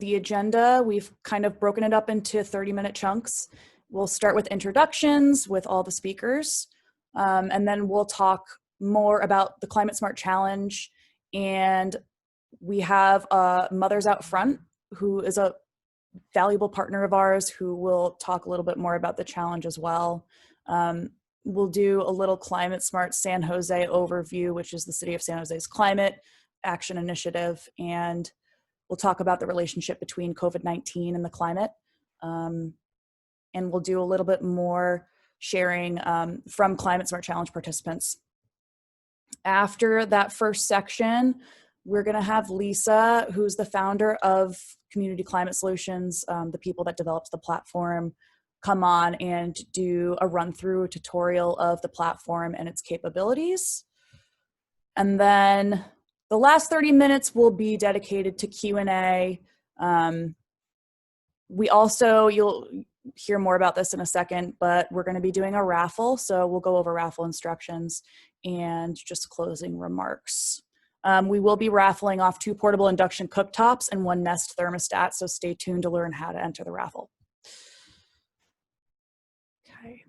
the agenda, we've kind of broken it up into 30-minute chunks. We'll start with introductions with all the speakers, and then we'll talk more about the Climate Smart Challenge. And we have Mothers Out Front, who is a valuable partner of ours, who will talk a little bit more about the challenge as well. We'll do a little Climate Smart San Jose overview, which is the City of San Jose's climate action initiative, and we'll talk about the relationship between COVID-19 and the climate. And we'll do a little bit more sharing from Climate Smart Challenge participants. After that first section, we're gonna have Lisa, who's the founder of Community Climate Solutions, the people that develops the platform, come on and do a run-through tutorial of the platform and its capabilities. And then the last 30 minutes will be dedicated to Q&A. We also, you'll hear more about this in a second, but we're gonna be doing a raffle, so we'll go over raffle instructions and just closing remarks. We will be raffling off 2 portable induction cooktops and 1 Nest thermostat, so stay tuned to learn how to enter the raffle. Okay.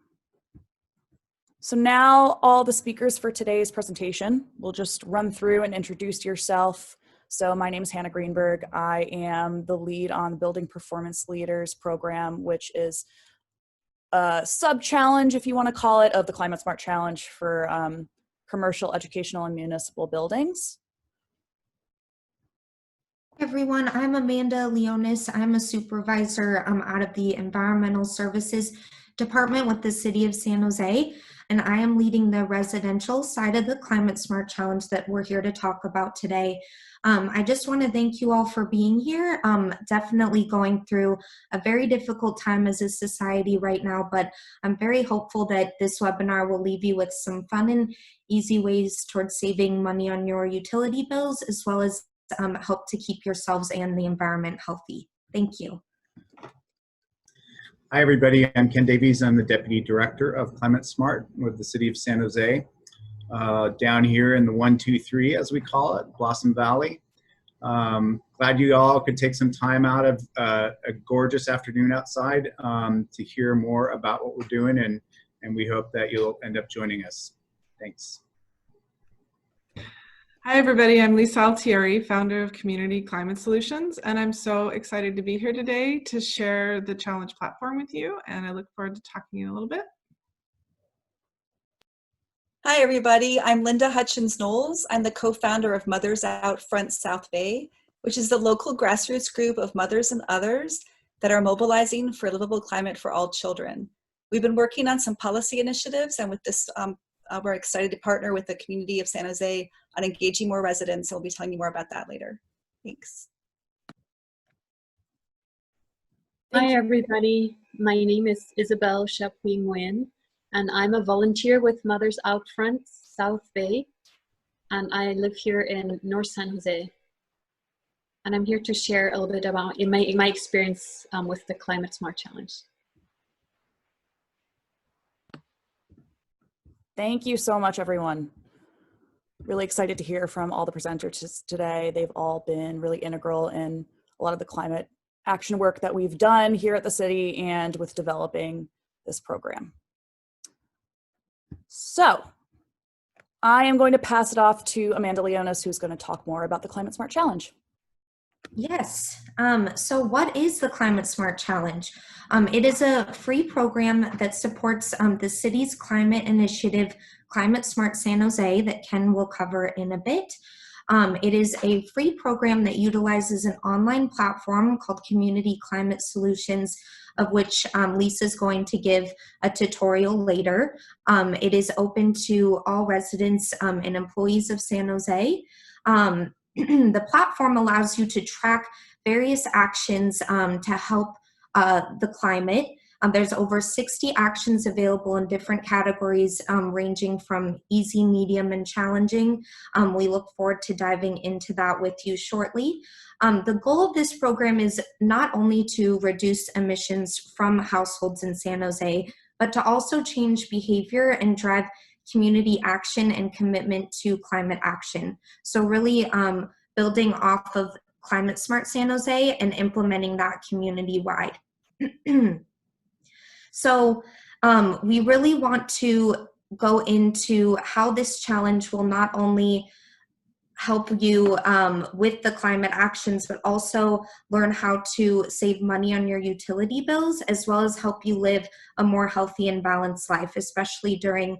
So now all the speakers for today's presentation, we'll just run through and introduce yourself. So my name is Hannah Greenberg. I am the lead on the Building Performance Leaders program, which is a sub-challenge, if you want to call it, of the Climate Smart Challenge for commercial, educational, and municipal buildings. Everyone, I'm Amanda Leonis. I'm a supervisor out of the Environmental Services Department with the City of San Jose, and I am leading the residential side of the Climate Smart Challenge that we're here to talk about today. I just want to thank you all for being here. Definitely going through a very difficult time as a society right now, but I'm very hopeful that this webinar will leave you with some fun and easy ways towards saving money on your utility bills, as well as help to keep yourselves and the environment healthy. Thank you. Hi, everybody. I'm Ken Davies. I'm the Deputy Director of Climate Smart with the City of San Jose, down here in the 123, as we call it, Blossom Valley. Glad you all could take some time out of a gorgeous afternoon outside to hear more about what we're doing, and we hope that you'll end up joining us. Thanks. Hi, everybody. I'm Lisa Altieri, founder of Community Climate Solutions, and I'm so excited to be here today to share the challenge platform with you, and I look forward to talking to you a little bit. Hi, everybody. I'm Linda Hutchins-Knowles. I'm the co-founder of Mothers Out Front South Bay, which is the local grassroots group of mothers and others that are mobilizing for a livable climate for all children. We've been working on some policy initiatives, and with this, we're excited to partner with the community of San Jose on engaging more residents. So we'll be telling you more about that later. Thanks. Hi, everybody. My name is Isabel Shapwing Nguyen, and I'm a volunteer with Mothers Out Front South Bay, and I live here in North San Jose. And I'm here to share a little bit about my experience with the Climate Smart Challenge. Thank you so much, everyone. Really excited to hear from all the presenters today. They've all been really integral in a lot of the climate action work that we've done here at the city and with developing this program. So I am going to pass it off to Amanda Leonis, who's going to talk more about the Climate Smart Challenge. Yes. So what is the Climate Smart Challenge? It is a free program that supports the city's climate initiative, Climate Smart San Jose, that Ken will cover in a bit. It is a free program that utilizes an online platform called Community Climate Solutions, of which Lisa is going to give a tutorial later. It is open to all residents and employees of San Jose. The platform allows you to track various actions to help the climate. There's over 60 actions available in different categories, ranging from easy, medium, and challenging. We look forward to diving into that with you shortly. The goal of this program is not only to reduce emissions from households in San Jose, but to also change behavior and drive community action and commitment to climate action. So really building off of Climate Smart San Jose and implementing that community-wide. So we really want to go into how this challenge will not only help you with the climate actions, but also learn how to save money on your utility bills, as well as help you live a more healthy and balanced life, especially during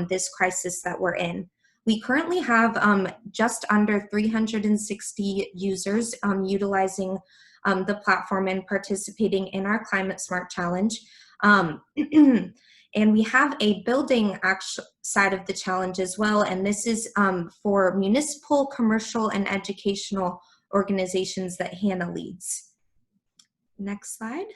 this crisis that we're in. We currently have just under 360 users utilizing the platform and participating in our Climate Smart Challenge. And we have a building side of the challenge as well, and this is for municipal, commercial, and educational organizations that Hannah leads. Next slide.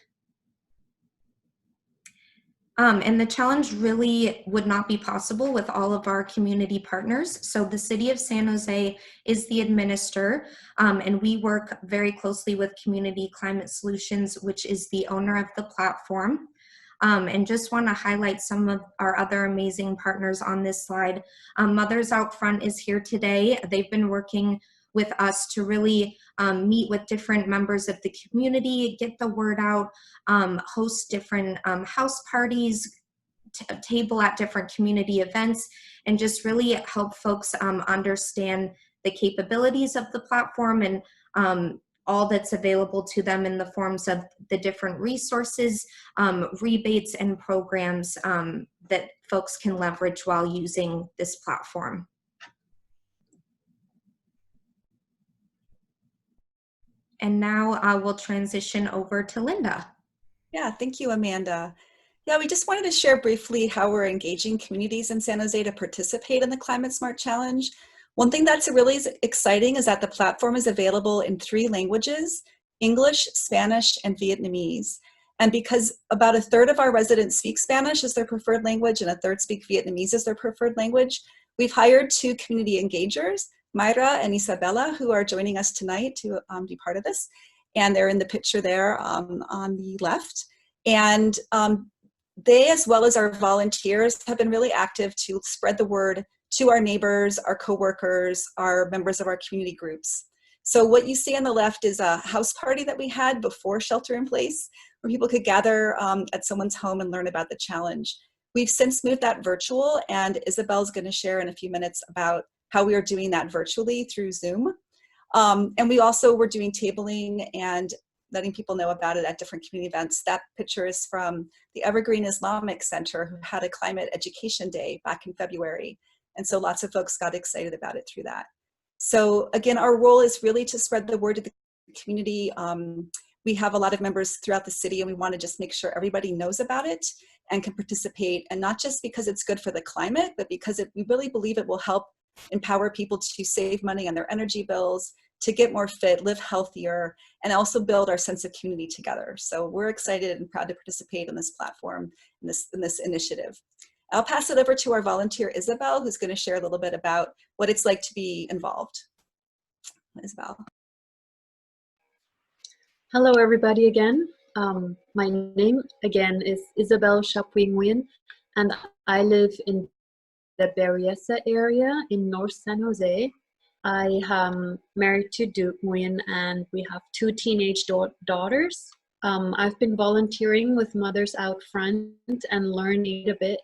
And the challenge really would not be possible with all of our community partners. So the City of San Jose is the administrator, and we work very closely with Community Climate Solutions, which is the owner of the platform. And just want to highlight some of our other amazing partners on this slide. Mothers Out Front is here today. They've been working with us to really meet with different members of the community, get the word out, host different house parties, table at different community events, and just really help folks understand the capabilities of the platform and all that's available to them in the forms of the different resources, rebates, and programs that folks can leverage while using this platform. And now I will transition over to Linda. Yeah, thank you, Amanda. Yeah, we just wanted to share briefly how we're engaging communities in San Jose to participate in the Climate Smart Challenge. One thing that's really exciting is that the platform is available in 3 languages: English, Spanish, and Vietnamese. And because about 1/3 of our residents speak Spanish as their preferred language and 1/3 speak Vietnamese as their preferred language, we've hired 2 community engagers, Mayra and Isabella, who are joining us tonight to be part of this. And they're in the picture there on the left. And they, as well as our volunteers, have been really active to spread the word to our neighbors, our coworkers, our members of our community groups. So what you see on the left is a house party that we had before shelter in place, where people could gather at someone's home and learn about the challenge. We've since moved that virtual, and Isabel's going to share in a few minutes about how we are doing that virtually through Zoom. And we also were doing tabling and letting people know about it at different community events. That picture is from the Evergreen Islamic Center, who had a climate education day back in February. And so lots of folks got excited about it through that. So again, our role is really to spread the word to the community. We have a lot of members throughout the city, and we want to just make sure everybody knows about it and can participate. And not just because it's good for the climate, but because we really believe it will help empower people to save money on their energy bills, to get more fit, live healthier, and also build our sense of community together. So we're excited and proud to participate in this platform, in this initiative. I'll pass it over to our volunteer, Isabel, who's going to share a little bit about what it's like to be involved. Isabel. Hello, everybody again. My name again is Isabel Chapuis Nguyen, and I live in the Berryessa area in North San Jose. I am married to Duke Nguyen, and we have 2 teenage daughters. I've been volunteering with Mothers Out Front and learning a bit.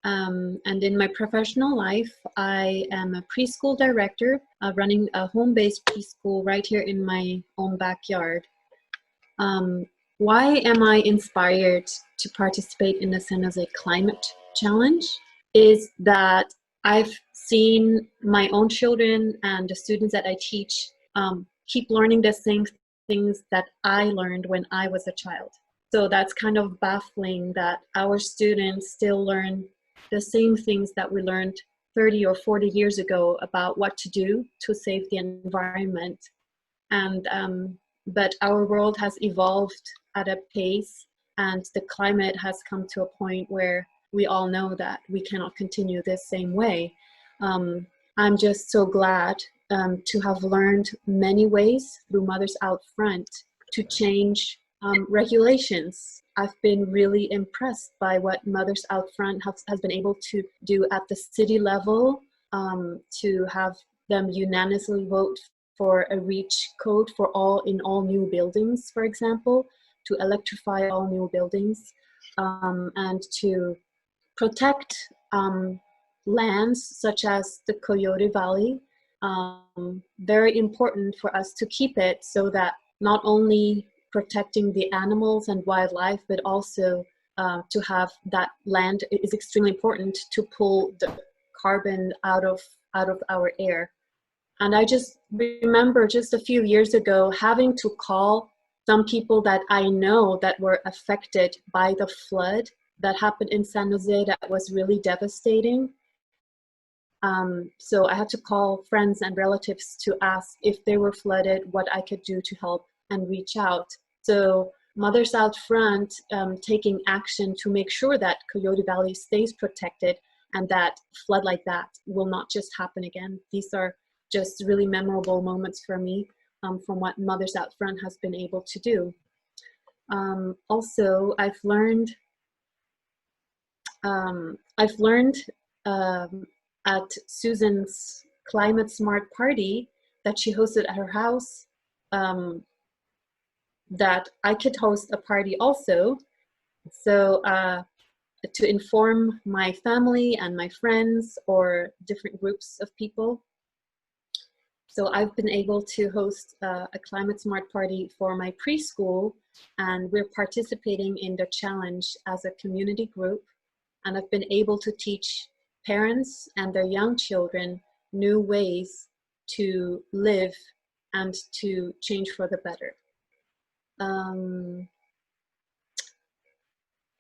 And in my professional life, I am a preschool director, running a home-based preschool right here in my own backyard. Why am I inspired to participate in the San Jose Climate Challenge? Is that I've seen my own children and the students that I teach keep learning the same things that I learned when I was a child. So that's kind of baffling that our students still learn the same things that we learned 30 or 40 years ago about what to do to save the environment. And but our world has evolved at a pace, and the climate has come to a point where we all know that we cannot continue this same way. I'm just so glad to have learned many ways through Mothers Out Front to change regulations. I've been really impressed by what Mothers Out Front has been able to do at the city level, to have them unanimously vote for a REACH code for in all new buildings, for example, to electrify all new buildings, and to protect lands such as the Coyote Valley. Very important for us to keep it so that not only protecting the animals and wildlife, but also to have that land is extremely important to pull the carbon out of our air. And I just remember just a few years ago having to call some people that I know that were affected by the flood that happened in San Jose that was really devastating. So I had to call friends and relatives to ask if they were flooded, what I could do to help and reach out. So Mothers Out Front taking action to make sure that Coyote Valley stays protected and that flood like that will not just happen again. These are just really memorable moments for me from what Mothers Out Front has been able to do. Also, I've learned at Susan's Climate Smart party that she hosted at her house, that I could host a party also. So to inform my family and my friends or different groups of people. So I've been able to host a Climate Smart party for my preschool, and we're participating in the challenge as a community group. And I've been able to teach parents and their young children new ways to live and to change for the better.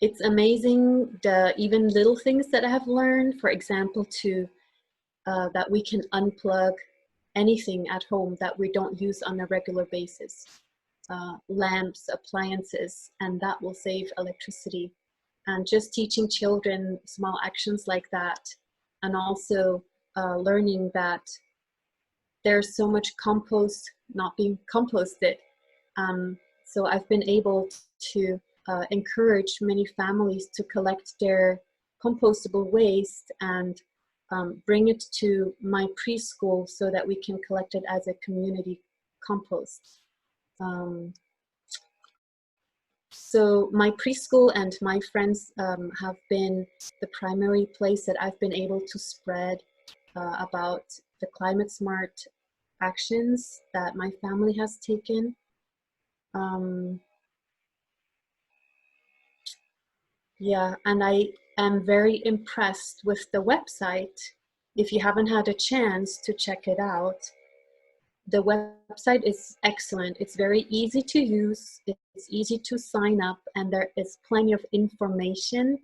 It's amazing the even little things that I have learned. For example, that we can unplug anything at home that we don't use on a regular basis. Lamps, appliances, and that will save electricity. And just teaching children small actions like that, and also learning that there's so much compost not being composted. So I've been able to encourage many families to collect their compostable waste and bring it to my preschool so that we can collect it as a community compost. So my preschool and my friends have been the primary place that I've been able to spread about the climate smart actions that my family has taken. Yeah, and I am very impressed with the website. If you haven't had a chance to check it out, the website is excellent. It's very easy to use. It's easy to sign up, and there is plenty of information.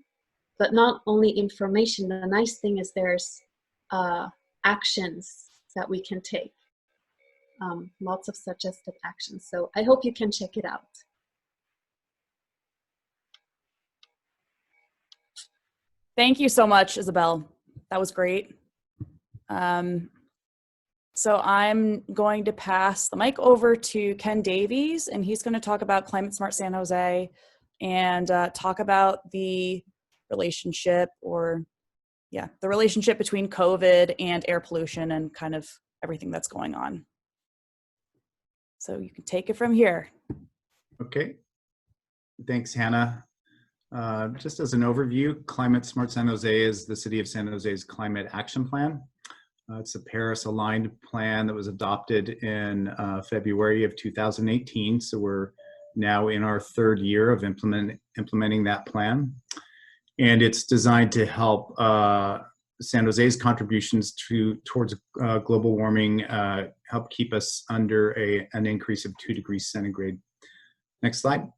But not only information, the nice thing is there's actions that we can take. Lots of suggested actions. So I hope you can check it out. Thank you so much, Isabel. That was great. So I'm going to pass the mic over to Ken Davies, and he's going to talk about Climate Smart San Jose and talk about the relationship the relationship between COVID and air pollution and kind of everything that's going on. So you can take it from here. Okay. Thanks, Hannah. Just as an overview, Climate Smart San Jose is the City of San Jose's climate action plan. It's a Paris-aligned plan that was adopted in February of 2018. So we're now in our third year of implementing that plan. And it's designed to help San Jose's contributions towards global warming help keep us under an increase of 2 degrees centigrade. Next slide.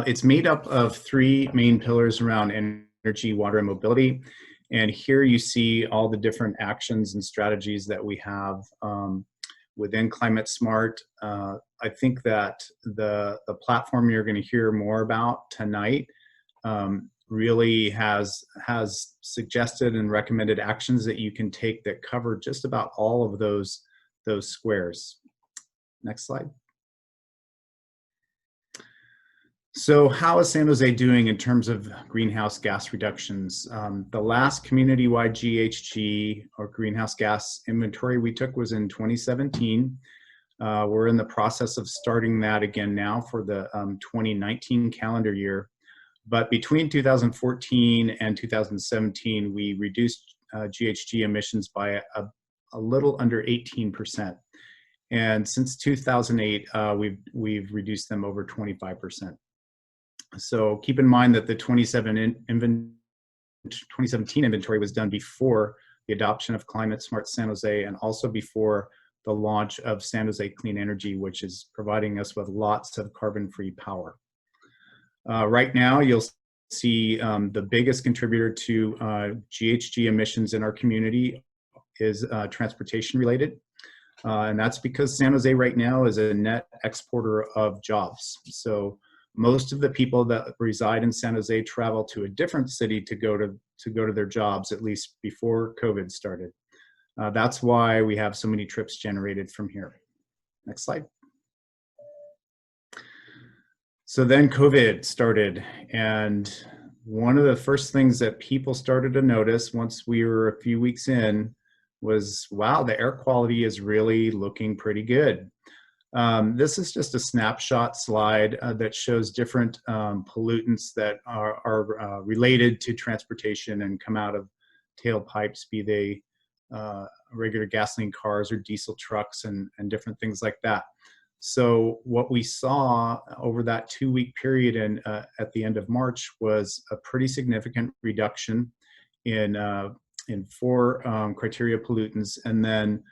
It's made up of 3 main pillars around energy, water, and mobility. And here you see all the different actions and strategies that we have within Climate Smart. I think that the platform you're going to hear more about tonight really has suggested and recommended actions that you can take that cover just about all of those squares. Next slide. So how is San Jose doing in terms of greenhouse gas reductions? The last community-wide GHG or greenhouse gas inventory we took was in 2017. We're in the process of starting that again now for the 2019 calendar year. But between 2014 and 2017, we reduced GHG emissions by a little under 18%. And since 2008, we've reduced them over 25%. So keep in mind that the 2017 inventory was done before the adoption of Climate Smart San Jose and also before the launch of San Jose Clean Energy, which is providing us with lots of carbon-free power. Right now, you'll see the biggest contributor to GHG emissions in our community is transportation related. And that's because San Jose right now is a net exporter of jobs. So most of the people that reside in San Jose travel to a different city to go to their jobs, at least before COVID started. That's why we have so many trips generated from here. Next slide. So then COVID started, and one of the first things that people started to notice once we were a few weeks in was, wow, the air quality is really looking pretty good. This is just a snapshot slide that shows different pollutants that are related to transportation and come out of tailpipes, be they regular gasoline cars or diesel trucks and different things like that. So what we saw over that 2-week period and at the end of March was a pretty significant reduction in 4 criteria pollutants, and then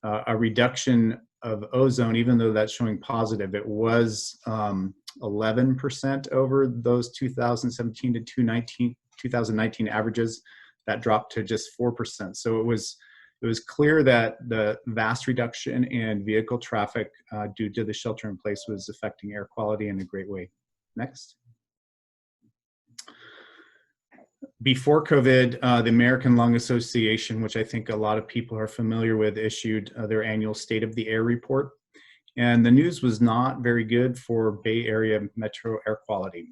a reduction of ozone, even though that's showing positive. It was 11% over those 2017 to 2019 averages. That dropped to just 4%. So it was clear that the vast reduction in vehicle traffic due to the shelter in place was affecting air quality in a great way. Next. Before COVID, the American Lung Association, which I think a lot of people are familiar with, issued their annual State of the Air report. And the news was not very good for Bay Area metro air quality.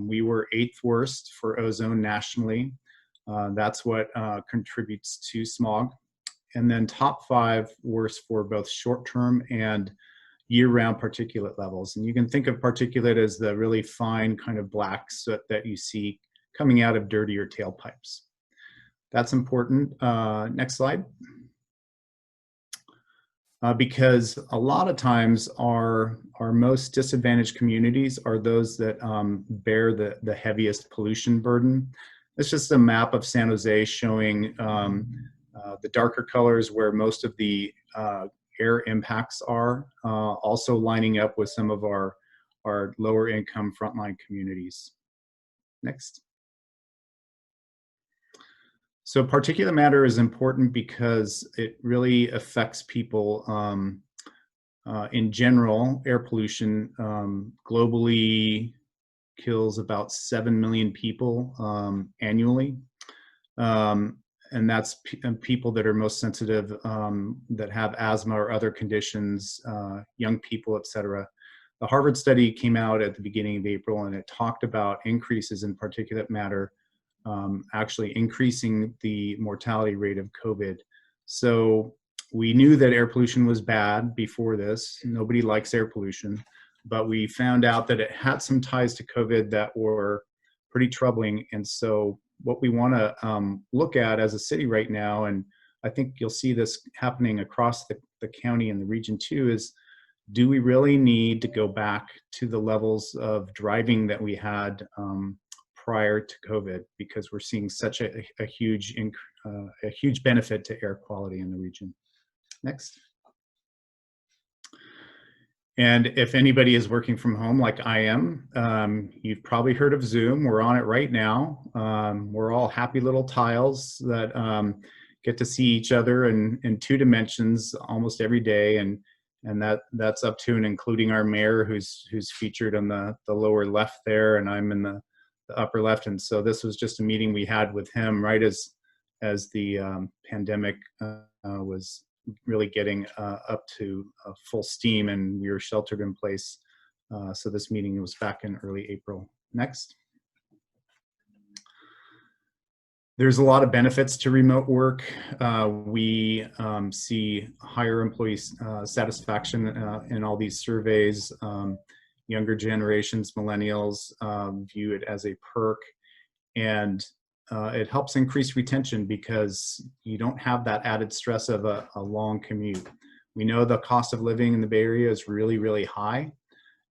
We were 8th worst for ozone nationally. That's what contributes to smog. And then top 5 worst for both short-term and year-round particulate levels. And you can think of particulate as the really fine kind of black soot that you see coming out of dirtier tailpipes. That's important. Next slide. Because a lot of times our most disadvantaged communities are those that bear the heaviest pollution burden. It's just a map of San Jose showing the darker colors where most of the air impacts are, also lining up with some of our lower income frontline communities. Next. So particulate matter is important because it really affects people in general. Air pollution globally kills about 7 million people annually. And that's people that are most sensitive, that have asthma or other conditions, young people, et cetera. The Harvard study came out at the beginning of April, and it talked about increases in particulate matter actually increasing the mortality rate of COVID. So we knew that air pollution was bad before this. Nobody likes air pollution, but we found out that it had some ties to COVID that were pretty troubling. And so what we want to look at as a city right now, and I think you'll see this happening across the county and the region too, is do we really need to go back to the levels of driving that we had prior to COVID, because we're seeing such a huge benefit to air quality in the region. Next. And if anybody is working from home like I am, you've probably heard of Zoom. We're on it right now. We're all happy little tiles that get to see each other in 2 dimensions almost every day, and that's up to and including our mayor, who's featured on the lower left there, and I'm in the upper left. And so this was just a meeting we had with him right as the pandemic was really getting up to full steam and we were sheltered in place So this meeting was back in early April. Next. There's a lot of benefits to remote work. We see higher employee satisfaction in all these surveys. Younger generations, millennials, view it as a perk, and it helps increase retention because you don't have that added stress of a long commute. We know the cost of living in the Bay Area is really, really high.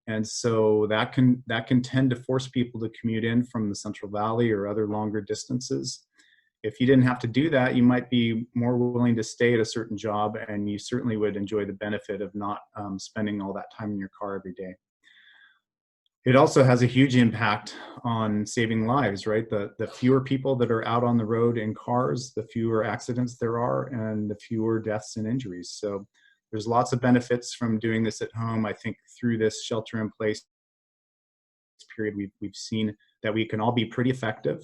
And so that can tend to force people to commute in from the Central Valley or other longer distances. If you didn't have to do that, you might be more willing to stay at a certain job, and you certainly would enjoy the benefit of not spending all that time in your car every day. It also has a huge impact on saving lives, right? The fewer people that are out on the road in cars, the fewer accidents there are, and the fewer deaths and injuries. So there's lots of benefits from doing this at home. I think through this shelter-in-place period, we've seen that we can all be pretty effective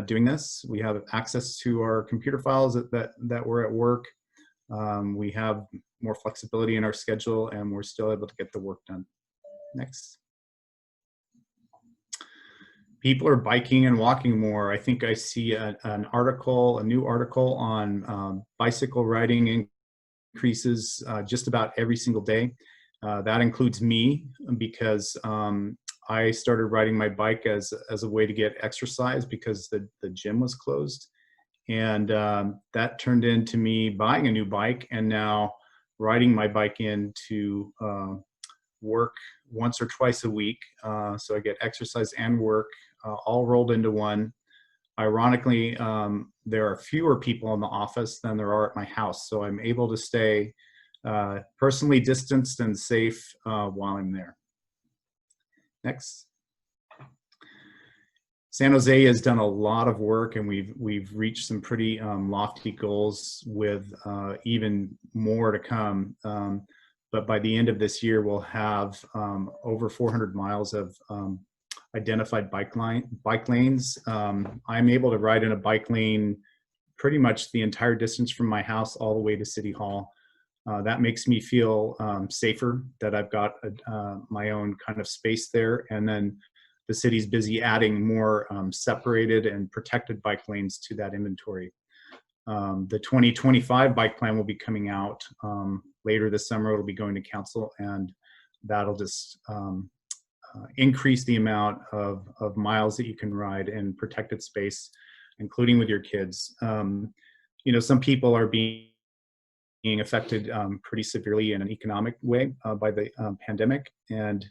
doing this. We have access to our computer files that we're at work. We have more flexibility in our schedule, and we're still able to get the work done. Next. People are biking and walking more. I think I see a new article on bicycle riding increases just about every single day. That includes me, because I started riding my bike as a way to get exercise because the gym was closed. And that turned into me buying a new bike and now riding my bike into work once or twice a week. So I get exercise and work all rolled into one. Ironically, there are fewer people in the office than there are at my house. So I'm able to stay personally distanced and safe while I'm there. Next. San Jose has done a lot of work, and we've reached some pretty lofty goals with even more to come. But by the end of this year, we'll have over 400 miles of identified bike lanes. I'm able to ride in a bike lane pretty much the entire distance from my house all the way to City Hall. That makes me feel safer that I've got my own kind of space there. And then the city's busy adding more separated and protected bike lanes to that inventory. The 2025 bike plan will be coming out later this summer. It'll be going to council, and that'll just increase the amount of miles that you can ride in protected space, including with your kids. You know, some people are being affected pretty severely in an economic way by the pandemic, and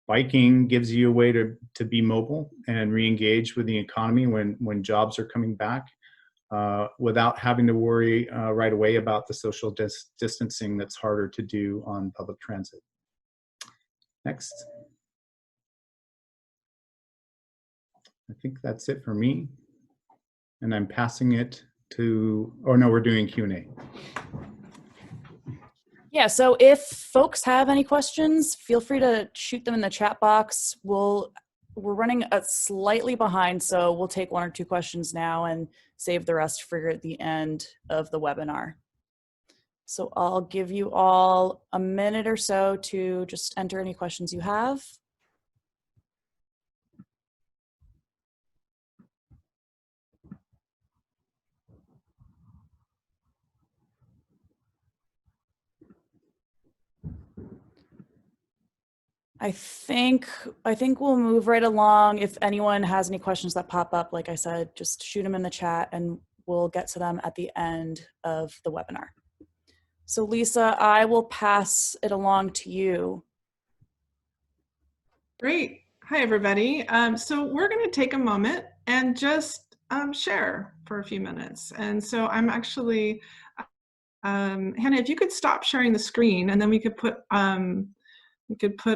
biking gives you a way to be mobile and re-engage with the economy when jobs are coming back without having to worry right away about the social distancing that's harder to do on public transit. Next. I think that's it for me. And I'm passing it to, oh no, we're doing Q&A. Yeah, so if folks have any questions, feel free to shoot them in the chat box. We're running slightly behind, so we'll take 1 or 2 questions now and save the rest for the end of the webinar. So I'll give you all a minute or so to just enter any questions you have. I think we'll move right along. If anyone has any questions that pop up, like I said, just shoot them in the chat and we'll get to them at the end of the webinar. So Lisa, I will pass it along to you. Great. Hi, everybody. So we're going to take a moment and just share for a few minutes. And so I'm actually, Hannah, if you could stop sharing the screen, and then we could put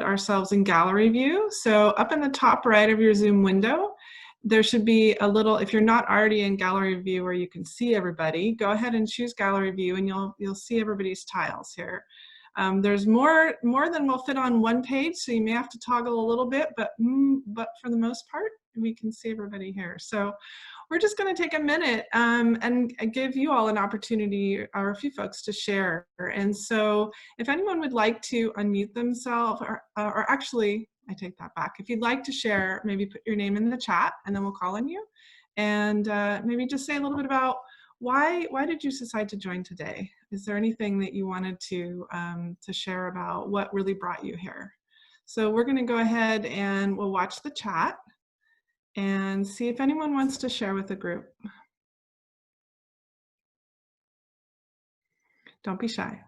ourselves in gallery view. So up in the top right of your Zoom window, there should be a little, if you're not already in gallery view where you can see everybody, go ahead and choose gallery view and you'll see everybody's tiles here. There's more than will fit on one page, so you may have to toggle a little bit, but for the most part, we can see everybody here. So we're just going to take a minute and give you all an opportunity, or a few folks, to share. And so if anyone would like to unmute themselves, or actually, I take that back. If you'd like to share, maybe put your name in the chat and then we'll call on you. And maybe just say a little bit about why did you decide to join today? Is there anything that you wanted to share about what really brought you here? So we're going to go ahead and we'll watch the chat and see if anyone wants to share with the group. Don't be shy.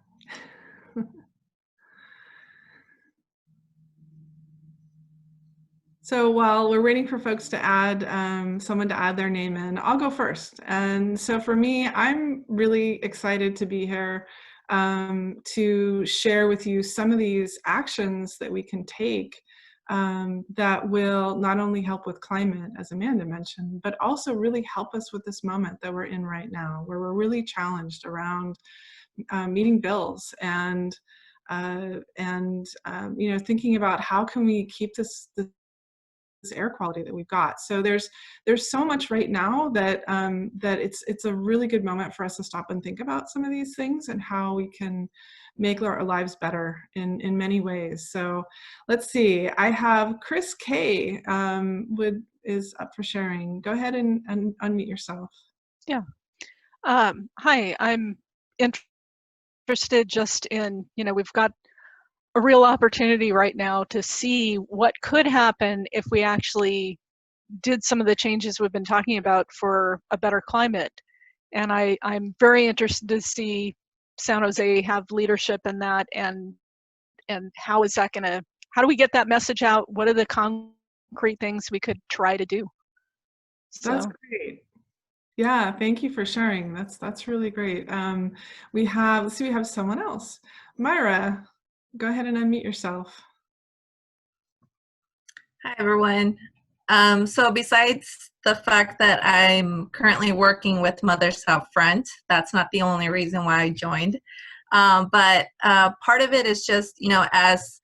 So while we're waiting for folks to add, someone to add their name in, I'll go first. And so for me, I'm really excited to be here to share with you some of these actions that we can take that will not only help with climate, as Amanda mentioned, but also really help us with this moment that we're in right now, where we're really challenged around meeting bills and you know, thinking about how can we keep this air quality that we've got. So there's so much right now that that it's a really good moment for us to stop and think about some of these things and how we can make our lives better in many ways. So let's see. I have Chris K is up for sharing. Go ahead and unmute yourself. Yeah. Hi. I'm interested just in, you know, we've got a real opportunity right now to see what could happen if we actually did some of the changes we've been talking about for a better climate. And I'm very interested to see San Jose have leadership in that, and how is that gonna, how do we get that message out? What are the concrete things we could try to do? So. That's great. Yeah, thank you for sharing. That's really great. We have someone else. Myra, go ahead and unmute yourself. Hi, everyone. So besides the fact that I'm currently working with Mothers Out Front, that's not the only reason why I joined. But part of it is just, you know, as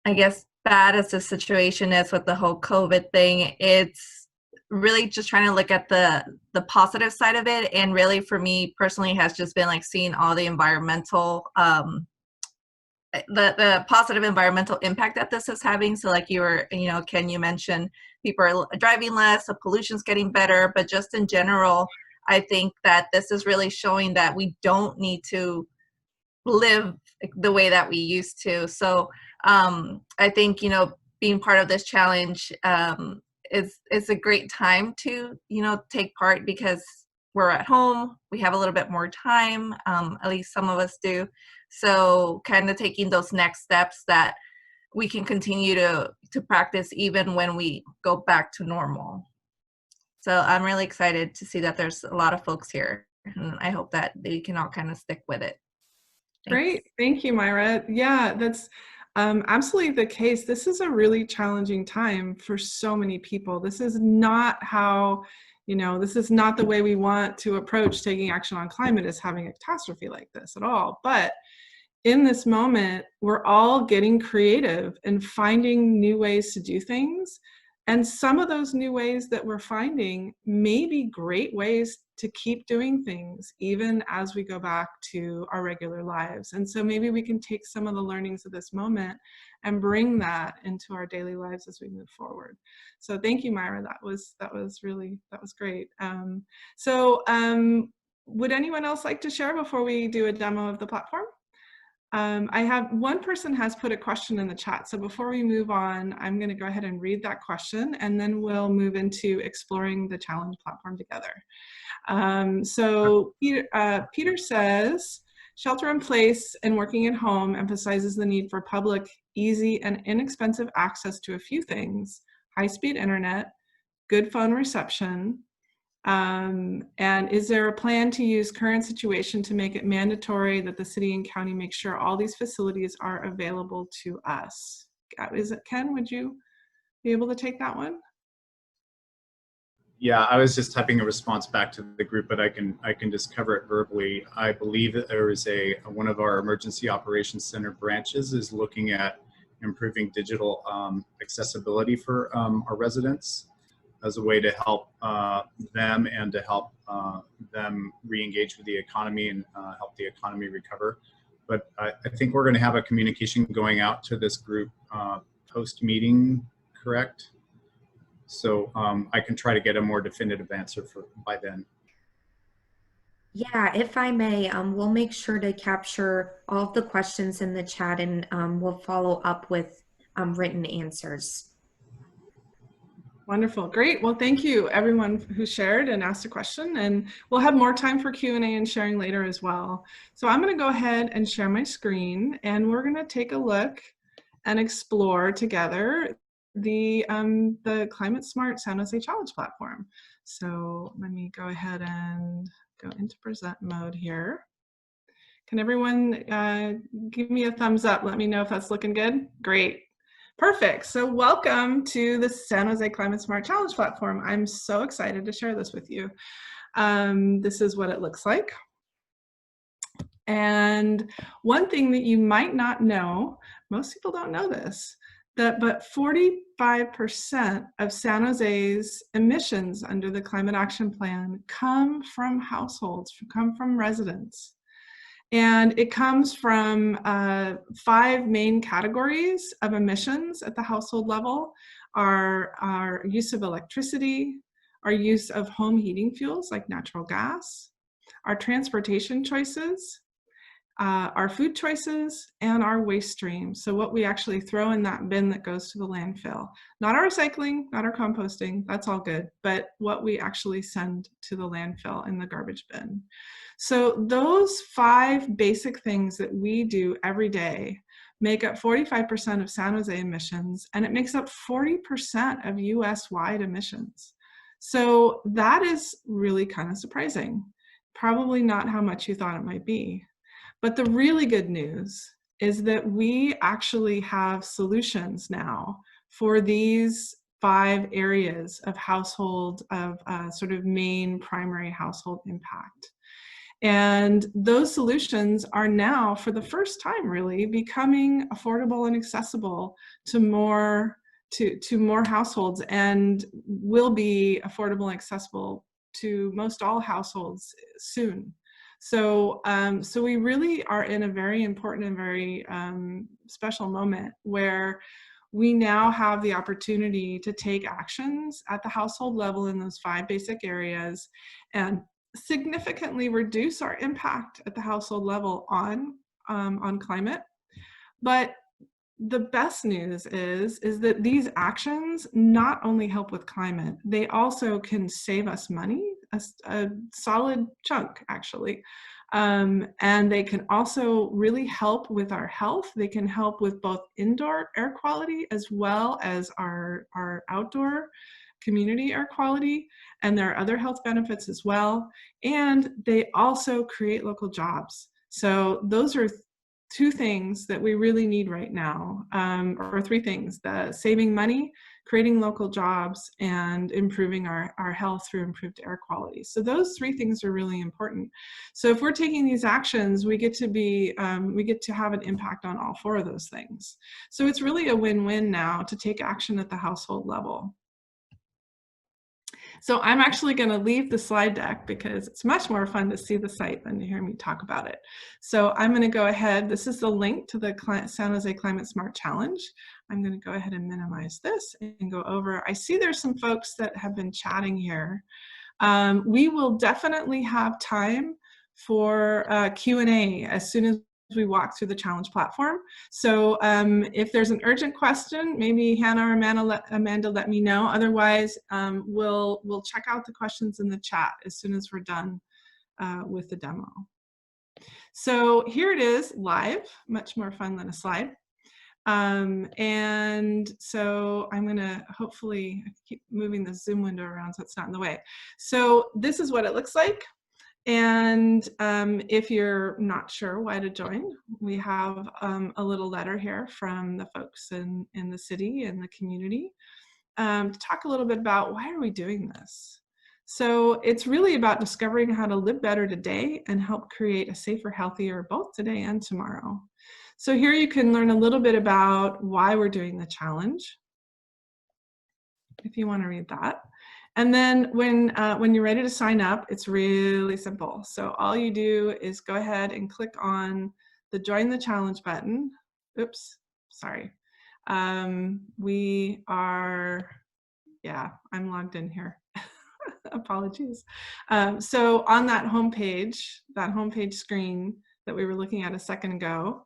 I guess bad as the situation is with the whole COVID thing, it's really just trying to look at the positive side of it. And really for me personally has just been like seeing all the environmental the positive environmental impact that this is having. So like Ken, you mentioned people are driving less, the pollution's getting better, but just in general, I think that this is really showing that we don't need to live the way that we used to. So I think, you know, being part of this challenge is a great time to, you know, take part because we're at home, we have a little bit more time, at least some of us do. So kind of taking those next steps that we can continue to practice even when we go back to normal. So I'm really excited to see that there's a lot of folks here, and I hope that they can all kind of stick with it. Thanks. Great, thank you, Myra. Yeah, that's absolutely the case. This is a really challenging time for so many people. This is not how, you know, this is not the way we want to approach taking action on climate, is having a catastrophe like this at all. But in this moment, we're all getting creative and finding new ways to do things. And some of those new ways that we're finding may be great ways to keep doing things, even as we go back to our regular lives. And so maybe we can take some of the learnings of this moment and bring that into our daily lives as we move forward. So thank you, Myra. That was great. Would anyone else like to share before we do a demo of the platform? I have one person has put a question in the chat. So before we move on, I'm going to go ahead and read that question, and then we'll move into exploring the challenge platform together. Peter says, shelter in place and working at home emphasizes the need for public, easy, and inexpensive access to a few things: high-speed internet, good phone reception, and is there a plan to use current situation to make it mandatory that the city and county make sure all these facilities are available to us? Is it Ken? Would you be able to take that one? Yeah, I was just typing a response back to the group, but I can just cover it verbally. I believe that there is one of our emergency operations center branches is looking at improving digital accessibility for our residents as a way to help them and to help them re-engage with the economy and help the economy recover. But I think we're going to have a communication going out to this group post-meeting, correct? So I can try to get a more definitive answer by then. Yeah, if I may, we'll make sure to capture all of the questions in the chat, and we'll follow up with written answers. Wonderful. Great. Well, thank you everyone who shared and asked a question, and we'll have more time for Q&A and sharing later as well. So I'm going to go ahead and share my screen, and we're going to take a look and explore together the Climate Smart San Jose Challenge platform. So let me go ahead and go into present mode here. Can everyone give me a thumbs up? Let me know if that's looking good. Great. Perfect. So welcome to the San Jose Climate Smart Challenge platform. I'm so excited to share this with you. This is what it looks like. And one thing that you might not know, most people don't know this, but 45% of San Jose's emissions under the Climate Action Plan come from households, come from residents. And it comes from 5 main categories of emissions at the household level: our use of electricity, our use of home heating fuels like natural gas, our transportation choices, our food choices, and our waste stream. So what we actually throw in that bin that goes to the landfill. Not our recycling, not our composting, that's all good, but what we actually send to the landfill in the garbage bin. So those 5 basic things that we do every day make up 45% of San Jose emissions, and it makes up 40% of US-wide emissions. So that is really kind of surprising. Probably not how much you thought it might be. But the really good news is that we actually have solutions now for these 5 areas of household, of sort of main primary household impact. And those solutions are now, for the first time really, becoming affordable and accessible to more households, and will be affordable and accessible to most all households soon. So, so we really are in a very important and very special moment where we now have the opportunity to take actions at the household level in those 5 basic areas and significantly reduce our impact at the household level on climate. But the best news is that these actions not only help with climate, they also can save us money, a solid chunk actually. And they can also really help with our health. They can help with both indoor air quality as well as our outdoor community air quality, and there are other health benefits as well. And they also create local jobs. So those are 2 things that we really need right now, or 3 things: the saving money, creating local jobs, and improving our health through improved air quality. So those 3 things are really important. So if we're taking these actions, we get to have an impact on all 4 of those things. So it's really a win-win now to take action at the household level. So I'm actually going to leave the slide deck because it's much more fun to see the site than to hear me talk about it. So I'm going to go ahead. This is the link to the San Jose Climate Smart Challenge. I'm going to go ahead and minimize this and go over. I see there's some folks that have been chatting here. We will definitely have time for Q&A as soon as we walk through the challenge platform. So if there's an urgent question, maybe Hannah or Amanda let me know. Otherwise, we'll check out the questions in the chat as soon as we're done with the demo. So here it is live, much more fun than a slide. And so I'm gonna hopefully keep moving the Zoom window around so it's not in the way. So this is what it looks like. And if you're not sure why to join, we have a little letter here from the folks in the city and the community to talk a little bit about why are we doing this. So it's really about discovering how to live better today and help create a safer, healthier both today and tomorrow. So here you can learn a little bit about why we're doing the challenge, if you want to read that. And then when you're ready to sign up, it's really simple. So all you do is go ahead and click on the Join the Challenge button. Oops, sorry. We are, yeah, I'm logged in here. Apologies. So on that homepage screen that we were looking at a second ago,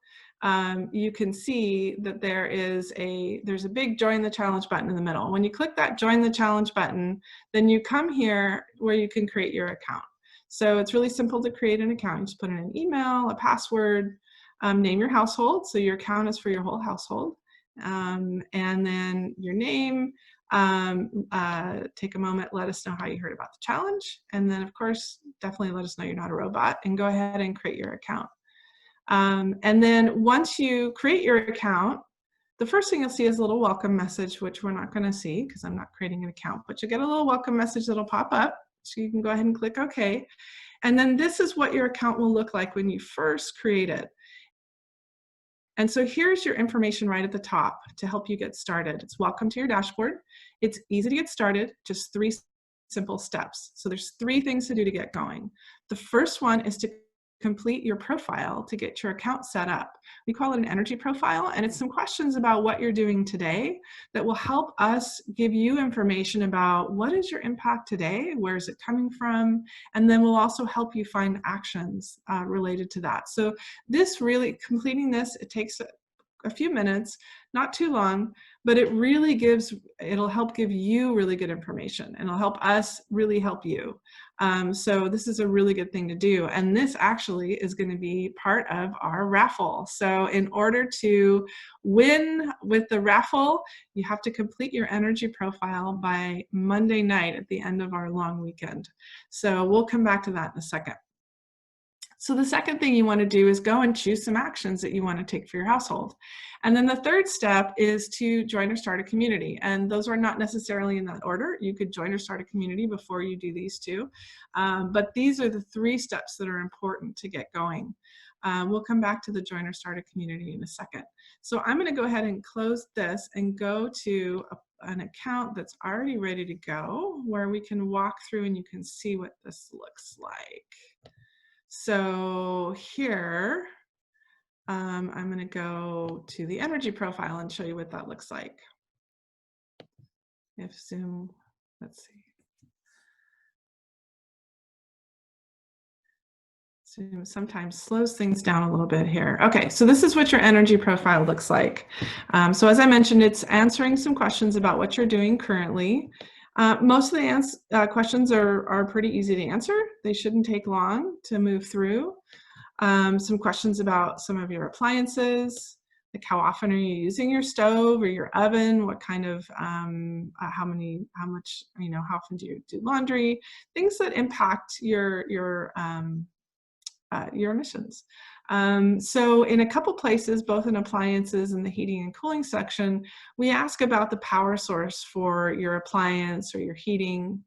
you can see that there's a big join the challenge button in the middle. When you click that join the challenge button, then you come here where you can create your account. So it's really simple to create an account. You just put in an email, a password, name your household. So your account is for your whole household. And then your name, take a moment, let us know how you heard about the challenge. And then of course, definitely let us know you're not a robot, and go ahead and create your account. And then once you create your account, the first thing you'll see is a little welcome message, which we're not going to see because I'm not creating an account, but you'll get a little welcome message that'll pop up. So you can go ahead and click OK. And then this is what your account will look like when you first create it. And so here's your information right at the top to help you get started. It's welcome to your dashboard. It's easy to get started, just 3 simple steps. So there's 3 things to do to get going. The first one is to complete your profile to get your account set up. We call it an energy profile, and it's some questions about what you're doing today that will help us give you information about what is your impact today, where is it coming from, and then we'll also help you find actions related to that. So this really, completing this, it takes a few minutes, not too long, but it'll help give you really good information, and it'll help us really help you. So this is a really good thing to do. And this actually is going to be part of our raffle. So in order to win with the raffle, you have to complete your energy profile by Monday night at the end of our long weekend. So we'll come back to that in a second. So the second thing you want to do is go and choose some actions that you want to take for your household. And then the third step is to join or start a community. And those are not necessarily in that order. You could join or start a community before you do these 2. But these are the 3 steps that are important to get going. We'll come back to the join or start a community in a second. So I'm going to go ahead and close this and go to an account that's already ready to go, where we can walk through and you can see what this looks like. So here, I'm going to go to the energy profile and show you what that looks like. If Zoom, let's see. Zoom sometimes slows things down a little bit here. Okay, so this is what your energy profile looks like. So as I mentioned, it's answering some questions about what you're doing currently. Most of the questions are pretty easy to answer. They shouldn't take long to move through. Some questions about some of your appliances, like how often are you using your stove or your oven? What kind of, how much, how often do you do laundry? Things that impact your emissions. So in a couple places, both in appliances and the heating and cooling section, we ask about the power source for your appliance or your heating.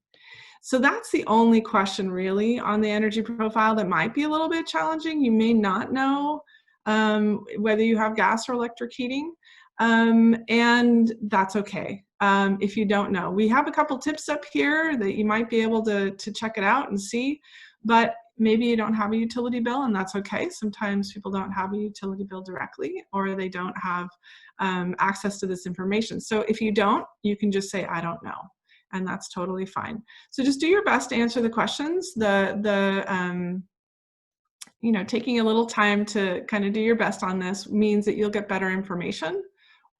So that's the only question really on the energy profile that might be a little bit challenging. You may not know whether you have gas or electric heating, and that's okay. If you don't know, we have a couple tips up here that you might be able to check it out and see, but maybe you don't have a utility bill, and that's okay. Sometimes people don't have a utility bill directly, or they don't have access to this information. So if you don't, you can just say, I don't know. And that's totally fine. So just do your best to answer the questions. Taking a little time to kind of do your best on this means that you'll get better information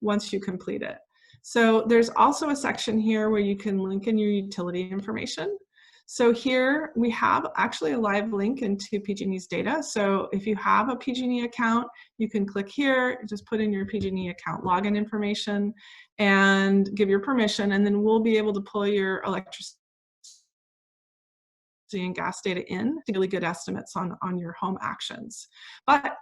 once you complete it. So there's also a section here where you can link in your utility information. So here we have actually a live link into PG&E's data. So if you have a PG&E account, you can click here, just put in your PG&E account login information and give your permission, and then we'll be able to pull your electricity and gas data in to really good estimates on your home actions. But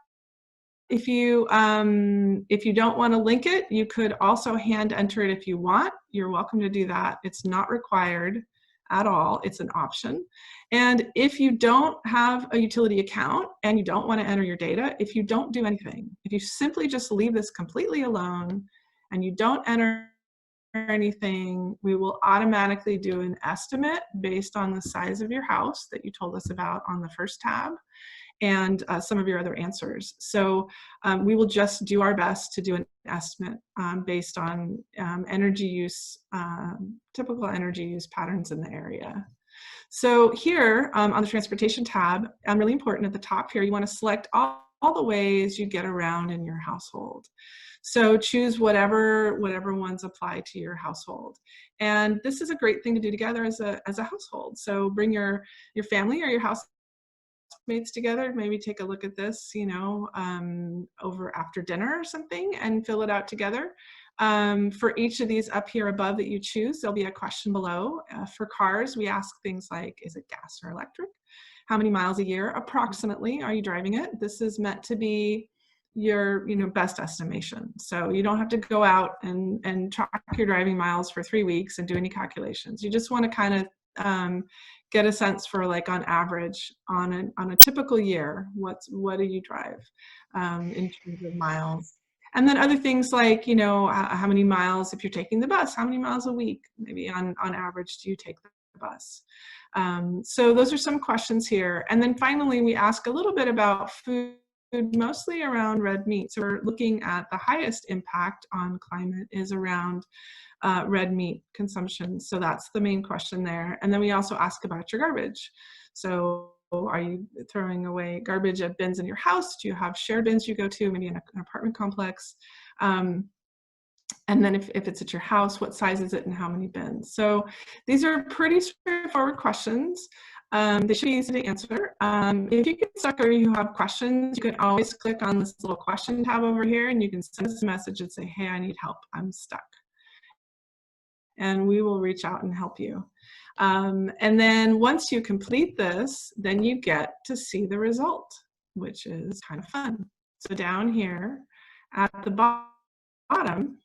if you don't want to link it, you could also hand enter it if you want. You're welcome to do that. It's not required at all. It's an option. And if you don't have a utility account and you don't want to enter your data, if you don't do anything, if you simply just leave this completely alone and you don't enter anything, we will automatically do an estimate based on the size of your house that you told us about on the first tab. and some of your other answers. So we will just do our best to do an estimate based on energy use, typical energy use patterns in the area. So here on the transportation tab, really important at the top here, you want to select all the ways you get around in your household. So choose whatever ones apply to your household. And this is a great thing to do together as a household. So bring your family or your housemates together, maybe take a look at this, you know, over after dinner or something, and fill it out together. For each of these up here above that you choose, there'll be a question below. For cars, we ask things like, is it gas or electric? How many miles a year approximately are you driving it? This is meant to be your, you know, best estimation. So you don't have to go out and track your driving miles for 3 weeks and do any calculations. You just want to kind of get a sense for, like, on average on a typical year, what do you drive in terms of miles. And then other things like, you know, how many miles, if you're taking the bus, how many miles a week, maybe on average, do you take the bus? So those are some questions here. And then finally, we ask a little bit about food, mostly around red meat. So we're looking at the highest impact on climate is around red meat consumption. So that's the main question there. And then we also ask about your garbage. So are you throwing away garbage at bins in your house? Do you have shared bins you go to, maybe in an apartment complex? And then if it's at your house, what size is it and how many bins? So these are pretty straightforward questions. They should be easy to answer. If you get stuck or you have questions, you can always click on this little question tab over here and you can send us a message and say, hey, I need help, I'm stuck. And we will reach out and help you. And then once you complete this, then you get to see the result, which is kind of fun. So down here at the bottom,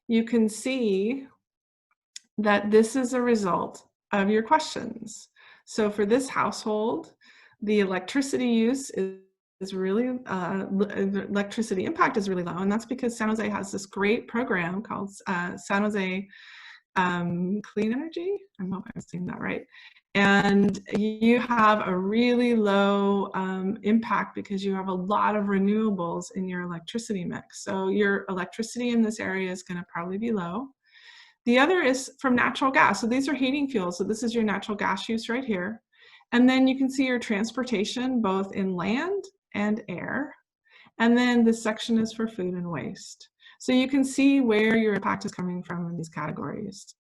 you can see that this is a result of your questions. So for this household, the electricity use is really, electricity impact is really low, and that's because San Jose has this great program called San Jose Clean Energy. I hope I'm saying that right. And you have a really low impact because you have a lot of renewables in your electricity mix. So your electricity in this area is going to probably be low. The other is from natural gas. So these are heating fuels. So this is your natural gas use right here. And then you can see your transportation, both in land and air. And then this section is for food and waste. So you can see where your impact is coming from in these categories.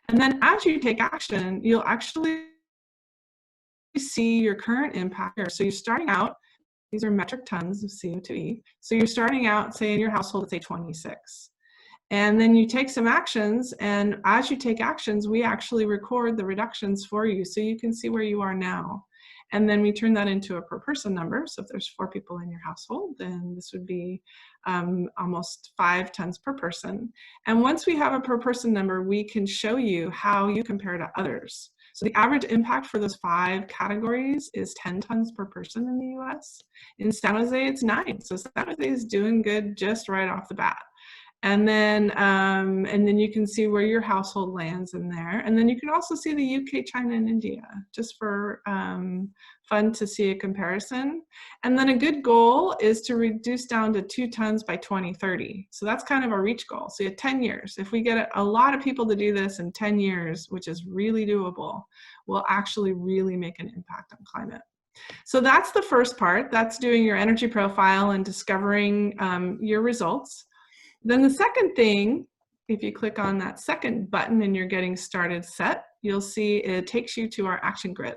And then as you take action, you'll actually see your current impact here. So you're starting out, these are metric tons of CO2e. So you're starting out, say in your household, let's say 26. And then you take some actions, and as you take actions, we actually record the reductions for you so you can see where you are now. And then we turn that into a per person number. So if there's 4 people in your household, then this would be almost 5 tons per person. And once we have a per person number, we can show you how you compare to others. So the average impact for those 5 categories is 10 tons per person in the US. In San Jose, it's 9. So San Jose is doing good just right off the bat. And then you can see where your household lands in there. And then you can also see the UK, China, and India, just for fun to see a comparison. And then a good goal is to reduce down to 2 tons by 2030. So that's kind of a reach goal. So you have 10 years. If we get a lot of people to do this in 10 years, which is really doable, we'll actually really make an impact on climate. So that's the first part. That's doing your energy profile and discovering your results. Then the second thing, if you click on that second button and you're getting started set, you'll see it takes you to our action grid.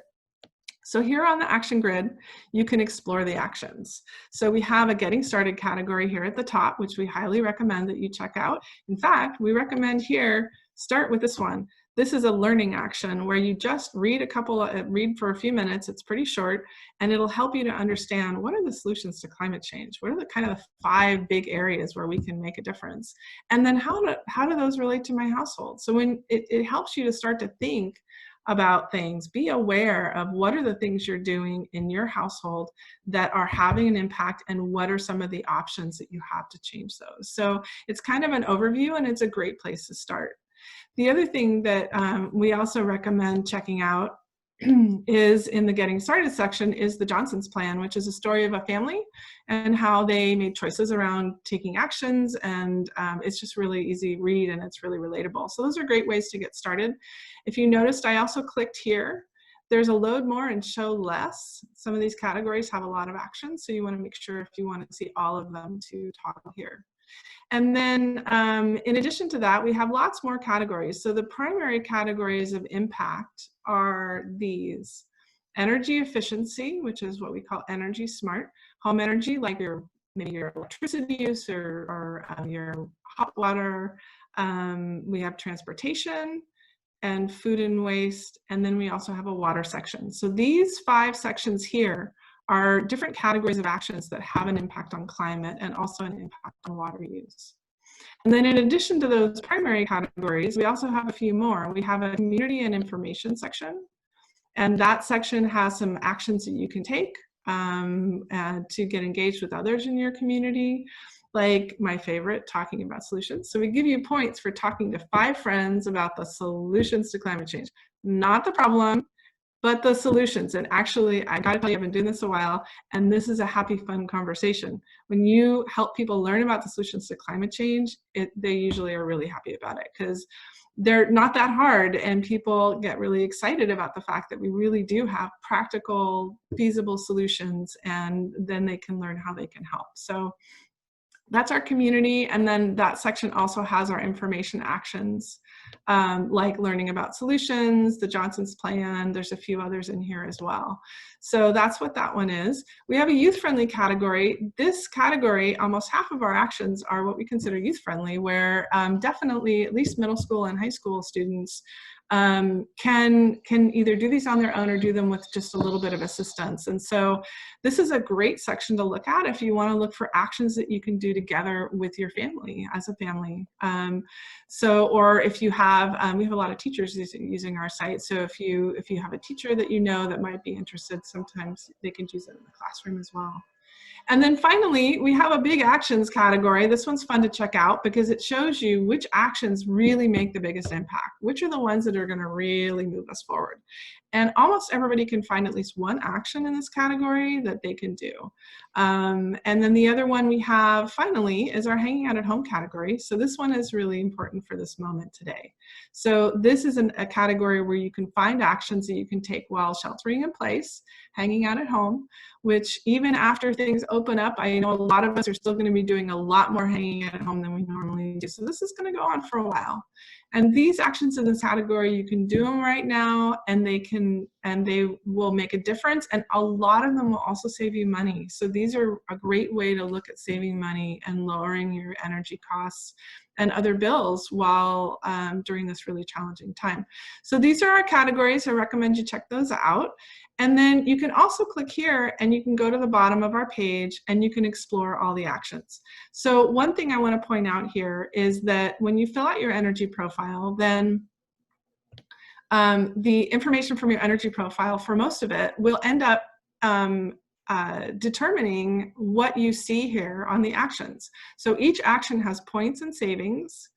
So here on the action grid, you can explore the actions. So we have a getting started category here at the top, which we highly recommend that you check out. In fact, we recommend here, start with this one. This is a learning action where you just read for a few minutes. It's pretty short, and it'll help you to understand what are the solutions to climate change? What are the kind of 5 big areas where we can make a difference? And then how do those relate to my household? So when it helps you to start to think about things, be aware of what are the things you're doing in your household that are having an impact, and what are some of the options that you have to change those. So it's kind of an overview, and it's a great place to start. The other thing that we also recommend checking out is in the Getting Started section is the Johnson's Plan, which is a story of a family and how they made choices around taking actions. And it's just really easy read, and it's really relatable. So those are great ways to get started. If you noticed, I also clicked here. There's a load more and show less. Some of these categories have a lot of actions, so you want to make sure if you want to see all of them to toggle here. And then in addition to that, we have lots more categories. So the primary categories of impact are these: energy efficiency, which is what we call energy smart, home energy, like maybe your electricity use or your hot water. We have transportation and food and waste, and then we also have a water section. So these 5 sections here are different categories of actions that have an impact on climate and also an impact on water use. And then in addition to those primary categories, we also have a few more. We have a community and information section, and that section has some actions that you can take to get engaged with others in your community. Like my favorite, talking about solutions. So we give you points for talking to 5 friends about the solutions to climate change, not the problem, but the solutions. And actually, I gotta tell you, I've been doing this a while, and this is a happy, fun conversation. When you help people learn about the solutions to climate change, they usually are really happy about it, because they're not that hard, and people get really excited about the fact that we really do have practical, feasible solutions, and then they can learn how they can help. So that's our community. And then that section also has our information actions, like learning about solutions, the Johnson's Plan. There's a few others in here as well. So that's what that one is. We have a youth-friendly category. This category, almost half of our actions are what we consider youth-friendly, where definitely at least middle school and high school students can either do these on their own or do them with just a little bit of assistance. And so this is a great section to look at if you want to look for actions that you can do together with your family, as a family. Or if you have, we have a lot of teachers using our site. So if you have a teacher that you know that might be interested, sometimes they can use it in the classroom as well. And then finally, we have a big actions category. This one's fun to check out because it shows you which actions really make the biggest impact, which are the ones that are going to really move us forward. And almost everybody can find at least one action in this category that they can do. And then the other one we have finally is our hanging out at home category. So this one is really important for this moment today. So this is a category where you can find actions that you can take while sheltering in place, hanging out at home, which even after things open up, I know a lot of us are still going to be doing a lot more hanging out at home than we normally do. So this is going to go on for a while. And these actions in this category, you can do them right now, and they will make a difference. And a lot of them will also save you money. So these are a great way to look at saving money and lowering your energy costs and other bills while during this really challenging time. So these are our categories. I recommend you check those out. And then you can also click here and you can go to the bottom of our page and you can explore all the actions. So one thing I want to point out here is that when you fill out your energy profile, then the information from your energy profile, for most of it, will end up determining what you see here on the actions. So each action has points and savings,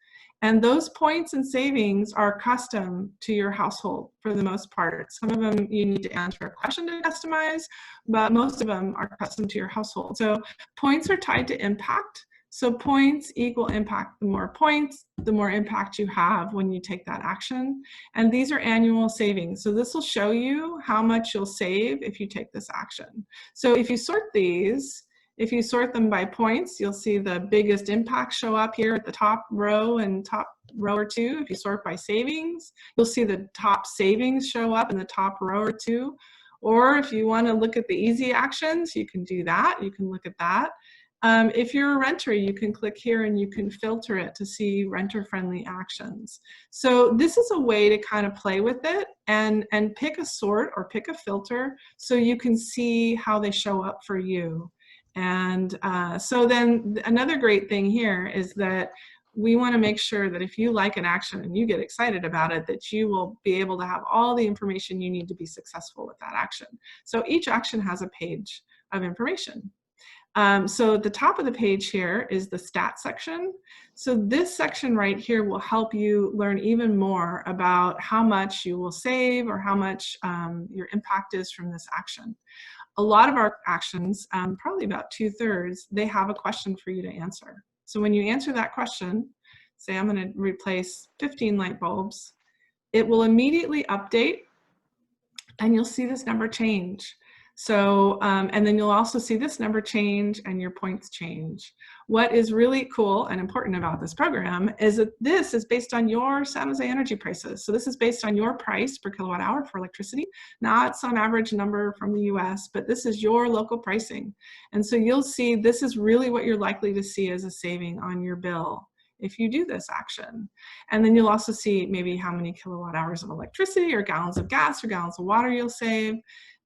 and those points and savings are custom to your household for the most part. Some of them you need to answer a question to customize, but most of them are custom to your household. So points are tied to impact. So points equal impact. The more points, the more impact you have when you take that action. And these are annual savings. So this will show you how much you'll save if you take this action. So if you sort these, if you sort them by points, you'll see the biggest impact show up here at the top row and top row or two. If you sort by savings, you'll see the top savings show up in the top row or two. Or if you want to look at the easy actions, you can do that. You can look at that. If you're a renter, you can click here and you can filter it to see renter-friendly actions. So this is a way to kind of play with it and pick a sort or pick a filter so you can see how they show up for you. And so then another great thing here is that we want to make sure that if you like an action and you get excited about it, that you will be able to have all the information you need to be successful with that action. So each action has a page of information. So at the top of the page here is the stats section. So this section right here will help you learn even more about how much you will save or how much your impact is from this action. A lot of our actions, probably about 2/3, they have a question for you to answer. So when you answer that question, say I'm going to replace 15 light bulbs, it will immediately update and you'll see this number change. So, and then you'll also see this number change and your points change. What is really cool and important about this program is that this is based on your San Jose energy prices. So this is based on your price per kilowatt hour for electricity, not some average number from the US, but this is your local pricing. And so you'll see this is really what you're likely to see as a saving on your bill if you do this action. And then you'll also see maybe how many kilowatt hours of electricity or gallons of gas or gallons of water you'll save.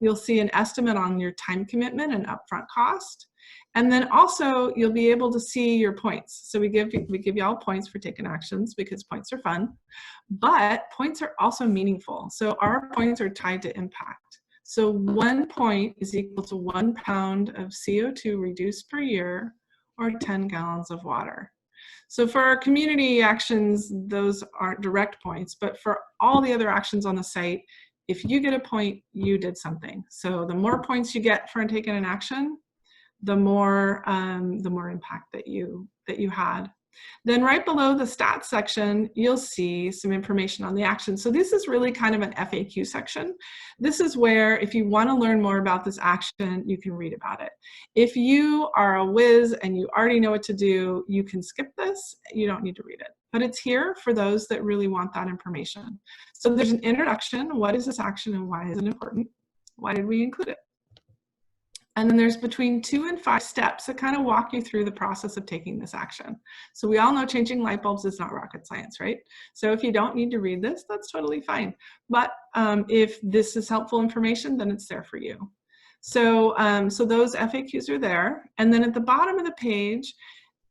You'll see an estimate on your time commitment and upfront cost. And then also you'll be able to see your points. So we give you all points for taking actions because points are fun, but points are also meaningful. So our points are tied to impact. So 1 point is equal to 1 pound of CO2 reduced per year or 10 gallons of water. So for our community actions, those aren't direct points, but for all the other actions on the site, if you get a point, you did something. So the more points you get for taking an action, the more impact that you had. Then right below the stats section, you'll see some information on the action. So this is really kind of an FAQ section. This is where if you want to learn more about this action, you can read about it. If you are a whiz and you already know what to do, you can skip this. You don't need to read it. But it's here for those that really want that information. So there's an introduction. What is this action and why is it important? Why did we include it? And then there's between 2 and 5 steps that kind of walk you through the process of taking this action. So we all know changing light bulbs is not rocket science, right? So if you don't need to read this, that's totally fine. But if this is helpful information, then it's there for you. So, so those FAQs are there. And then at the bottom of the page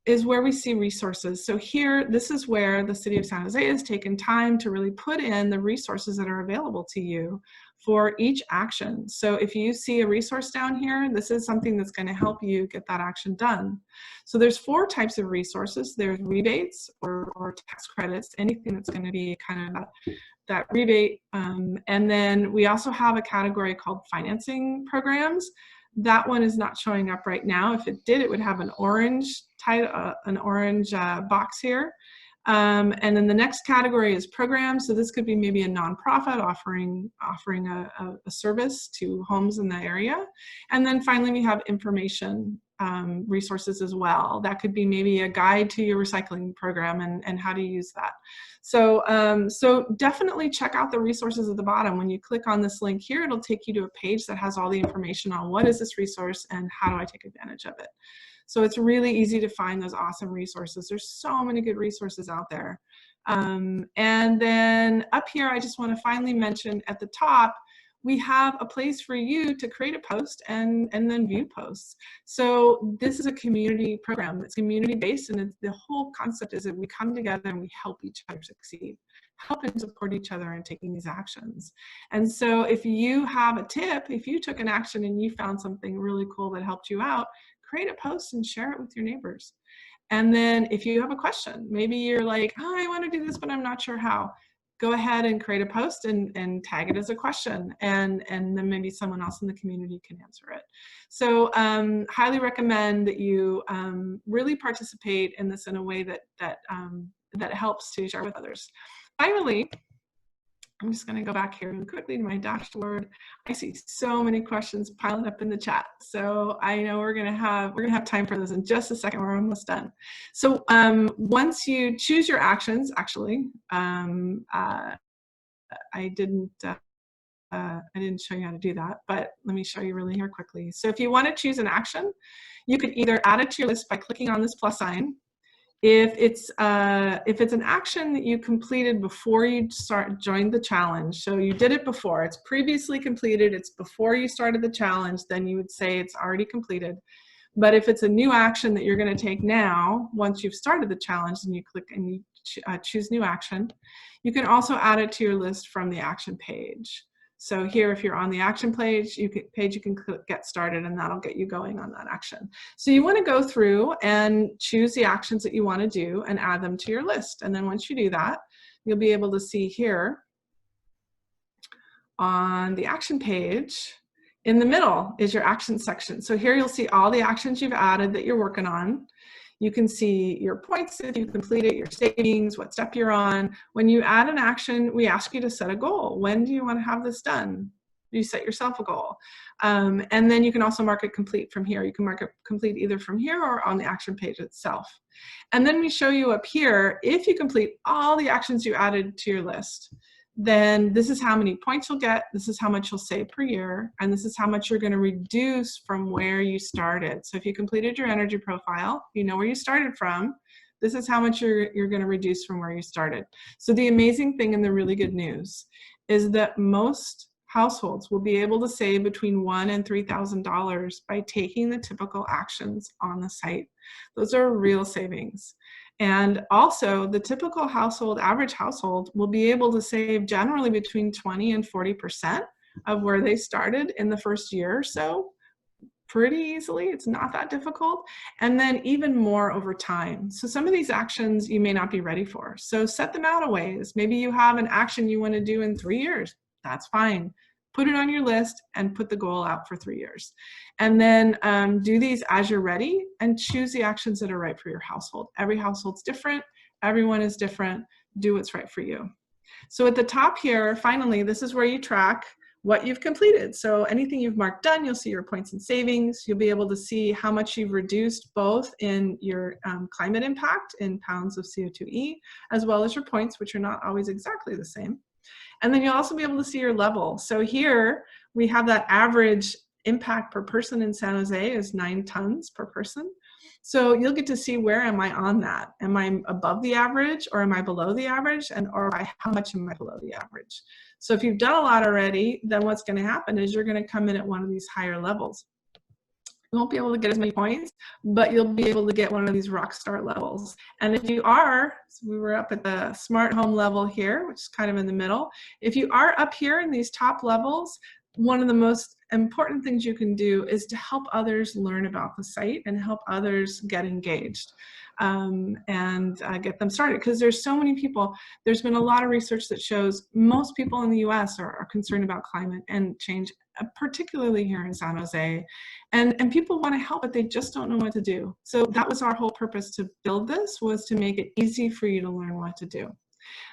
is where we see resources. So here, this is where the City of San Jose has taken time to really put in the resources that are available to you for each action. So if you see a resource down here, this is something that's going to help you get that action done. So there's 4 types of resources. There's rebates or tax credits, anything that's going to be kind of that rebate. And then we also have a category called financing programs. That one is not showing up right now. If it did, it would have an orange box here. And then the next category is programs. So this could be maybe a nonprofit offering a service to homes in the area. And then finally, we have information resources as well. That could be maybe a guide to your recycling program and how to use that. So, so definitely check out the resources at the bottom. When you click on this link here, it'll take you to a page that has all the information on what is this resource and how do I take advantage of it. So it's really easy to find those awesome resources. There's so many good resources out there. And then up here, I just want to finally mention at the top, we have a place for you to create a post and then view posts. So this is a community program. It's community-based, and the whole concept is that we come together and we help each other succeed, help and support each other in taking these actions. And so if you have a tip, if you took an action and you found something really cool that helped you out, create a post and share it with your neighbors. And then if you have a question, maybe you're like, oh, I want to do this, but I'm not sure how. Go ahead and create a post and tag it as a question. And then maybe someone else in the community can answer it. So highly recommend that you really participate in this in a way that helps to share with others. Finally, I'm just going to go back here really quickly to my dashboard. I see so many questions piling up in the chat. So I know we're going to have time for this in just a second. We're almost done. So once you choose your actions, actually, I didn't show you how to do that, but let me show you really here quickly. So if you want to choose an action, you could either add it to your list by clicking on this plus sign. If it's an action that you completed before you joined the challenge, so you did it before, it's previously completed, it's before you started the challenge, then you would say it's already completed. But if it's a new action that you're going to take now, once you've started the challenge and you click and you choose new action, you can also add it to your list from the action page. So here, if you're on the action page, you can click get started, and that'll get you going on that action. So you want to go through and choose the actions that you want to do and add them to your list. And then once you do that, you'll be able to see here on the action page, in the middle is your action section. So here you'll see all the actions you've added that you're working on. You can see your points if you complete it, your savings, what step you're on. When you add an action, we ask you to set a goal. When do you want to have this done? You set yourself a goal. And then you can also mark it complete from here. You can mark it complete either from here or on the action page itself. And then we show you up here, if you complete all the actions you added to your list, then this is how many points you'll get, this is how much you'll save per year, and this is how much you're going to reduce from where you started. So if you completed your energy profile, you know where you started from, this is how much you're going to reduce from where you started. So the amazing thing and the really good news is that most households will be able to save between $1,000 and $3,000 by taking the typical actions on the site. Those are real savings. And also, the typical household, average household, will be able to save generally between 20 and 40% of where they started in the first year or so, pretty easily. It's not that difficult. And then even more over time. So some of these actions you may not be ready for. So set them out a ways. Maybe you have an action you want to do in 3 years. That's fine. Put it on your list and put the goal out for 3 years. And then do these as you're ready and choose the actions that are right for your household. Every household's different. Everyone is different. Do what's right for you. So at the top here, finally, this is where you track what you've completed. So anything you've marked done, you'll see your points and savings. You'll be able to see how much you've reduced both in your climate impact in pounds of CO2e, as well as your points, which are not always exactly the same. And then you'll also be able to see your level. So here we have that average impact per person in San Jose is 9 tons per person. So you'll get to see, where am I on that? Am I above the average, or am I below the average? And or by how much am I below the average? So if you've done a lot already, then what's going to happen is you're going to come in at one of these higher levels. You won't be able to get as many points, but you'll be able to get one of these rock star levels. And if you are, so we were up at the smart home level here, which is kind of in the middle. If you are up here in these top levels, one of the most important things you can do is to help others learn about the site and help others get engaged and get them started. Because there's so many people, there's been a lot of research that shows most people in the US are concerned about climate and change, particularly here in San Jose. And people want to help, but they just don't know what to do. So that was our whole purpose to build this, was to make it easy for you to learn what to do.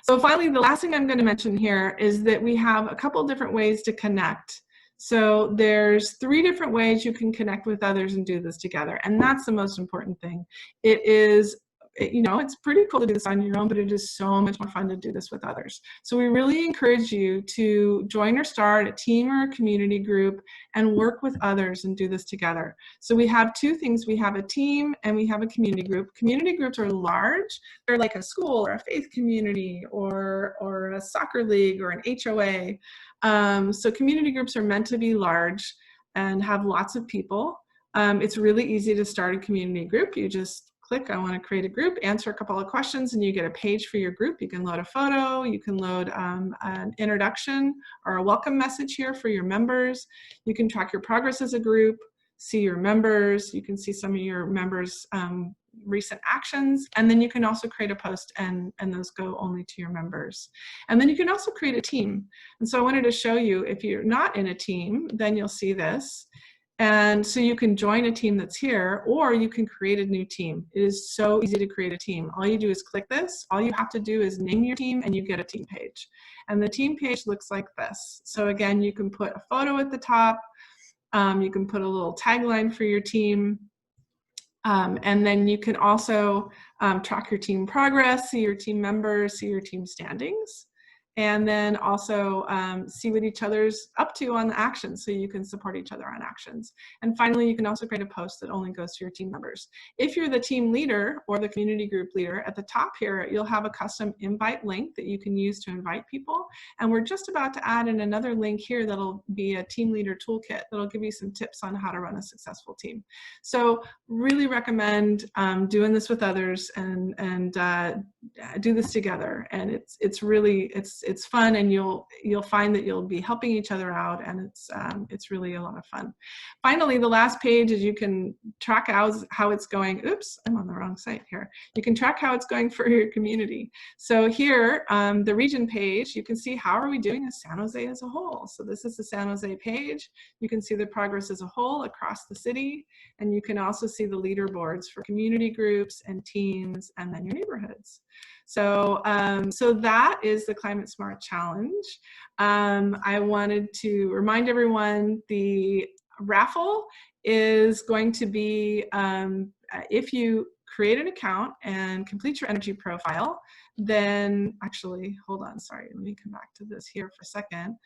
So finally, the last thing I'm going to mention here is that we have a couple different ways to connect. So there's 3 different ways you can connect with others and do this together. And that's the most important thing. It is, you know, it's pretty cool to do this on your own, but it is so much more fun to do this with others. So we really encourage you to join or start a team or a community group and work with others and do this together. So we have 2 things. We have a team and we have a community group. Community groups are large. They're like a school or a faith community or a soccer league or an HOA. So community groups are meant to be large and have lots of people. It's really easy to start a community group. You just click, I want to create a group, answer a couple of questions, and you get a page for your group. You can load a photo, you can load an introduction or a welcome message here for your members. You can track your progress as a group, see your members, you can see some of your members' recent actions, and then you can also create a post and those go only to your members. And then you can also create a team. And so I wanted to show you, if you're not in a team, then you'll see this. And so you can join a team that's here, or you can create a new team. It is so easy to create a team. All you do is click this. All you have to do is name your team and you get a team page. And the team page looks like this. So again, you can put a photo at the top. You can put a little tagline for your team. And then you can also track your team progress, see your team members, see your team standings, and then also see what each other's up to on the actions, so you can support each other on actions. And finally, you can also create a post that only goes to your team members. If you're the team leader or the community group leader, at the top here, you'll have a custom invite link that you can use to invite people. And we're just about to add in another link here that'll be a team leader toolkit that'll give you some tips on how to run a successful team. So really recommend doing this with others and do this together. And it's it's fun, and you'll find that you'll be helping each other out, and it's really a lot of fun. Finally, the last page is you can track how it's going. Oops, I'm on the wrong site here. You can track how it's going for your community. So here, the region page, you can see how are we doing as San Jose as a whole. So this is the San Jose page. You can see the progress as a whole across the city, and you can also see the leaderboards for community groups and teams, and then your neighborhoods. So, so that is the Climate Smart Challenge. I wanted to remind everyone the raffle is going to be, if you create an account and complete your energy profile, then actually, hold on, sorry, let me come back to this here for a second.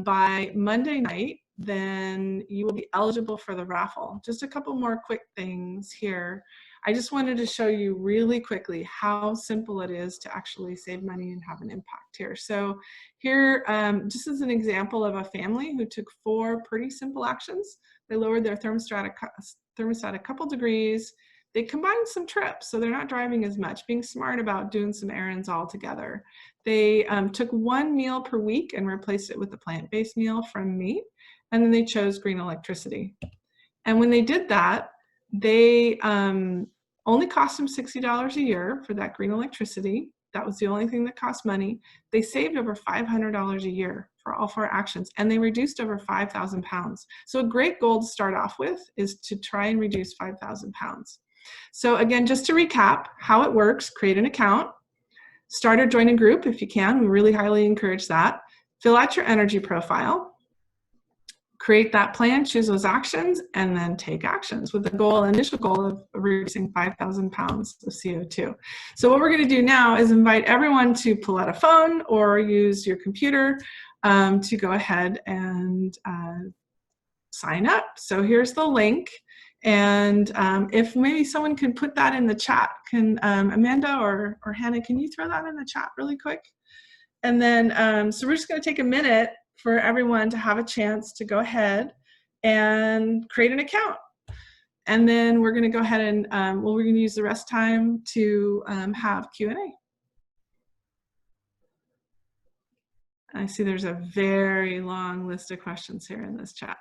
By Monday night, then you will be eligible for the raffle. Just a couple more quick things here. I just wanted to show you really quickly how simple it is to actually save money and have an impact here. So here, just as an example of a family who took 4 pretty simple actions. They lowered their thermostat a couple degrees. They combined some trips, so they're not driving as much, being smart about doing some errands all together. They took 1 meal per week and replaced it with a plant-based meal from meat, and then they chose green electricity. And when they did that, they only cost them $60 a year for that green electricity. That was the only thing that cost money. They saved over $500 a year for all 4 actions, and they reduced over 5,000 pounds. So a great goal to start off with is to try and reduce 5,000 pounds. So again, just to recap how it works: create an account, start or join a group if you can. We really highly encourage that. Fill out your energy profile, create that plan, choose those actions, and then take actions with the initial goal of reducing 5,000 pounds of CO2. So what we're going to do now is invite everyone to pull out a phone or use your computer to go ahead and sign up. So here's the link. And if maybe someone can put that in the chat, can Amanda or Hannah, can you throw that in the chat really quick? And then, so we're just going to take a minute for everyone to have a chance to go ahead and create an account. And then we're going to go ahead and, well, we're going to use the rest time to have Q&A. I see there's a very long list of questions here in this chat.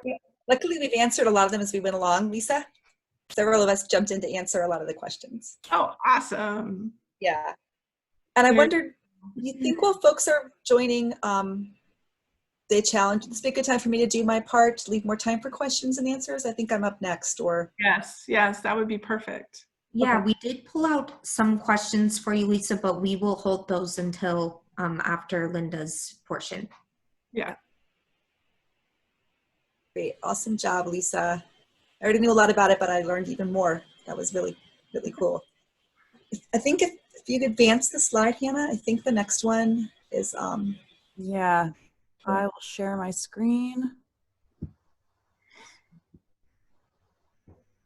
Yeah. Luckily, we've answered a lot of them as we went along, Lisa. Several of us jumped in to answer a lot of the questions. Oh, awesome. Yeah. And I wondered, do you think while folks are joining the challenge, this would be a good time for me to do my part, to leave more time for questions and answers? I think I'm up next, or? Yes, that would be perfect. Yeah, Okay. we did pull out some questions for you, Lisa, but we will hold those until after Linda's portion. Yeah. Great, awesome job, Lisa. I already knew a lot about it, but I learned even more. That was really, really cool. I think if you could advance the slide, Hannah, I think the next one is, Yeah, I will share my screen.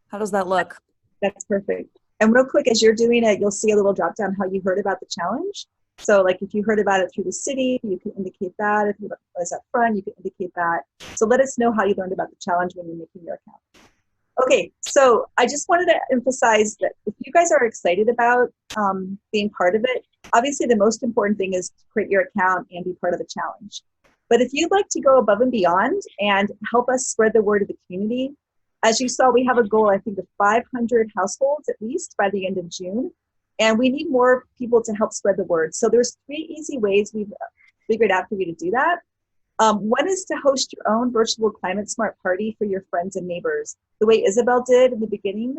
How does that look? that's perfect. And real quick, as you're doing it, you'll see a little drop down how you heard about the challenge. So like if you heard about it through the city, you can indicate that. If you was up front, you can indicate that. So let us know how you learned about the challenge when you're making your account. Okay, so I just wanted to emphasize that if you guys are excited about being part of it, obviously the most important thing is to create your account and be part of the challenge. But if you'd like to go above and beyond and help us spread the word to the community, as you saw, we have a goal, I think, of 500 households at least by the end of June. And we need more people to help spread the word. So there's 3 easy ways we've figured out for you to do that. One is to host your own virtual climate smart party for your friends and neighbors, the way Isabel did in the beginning.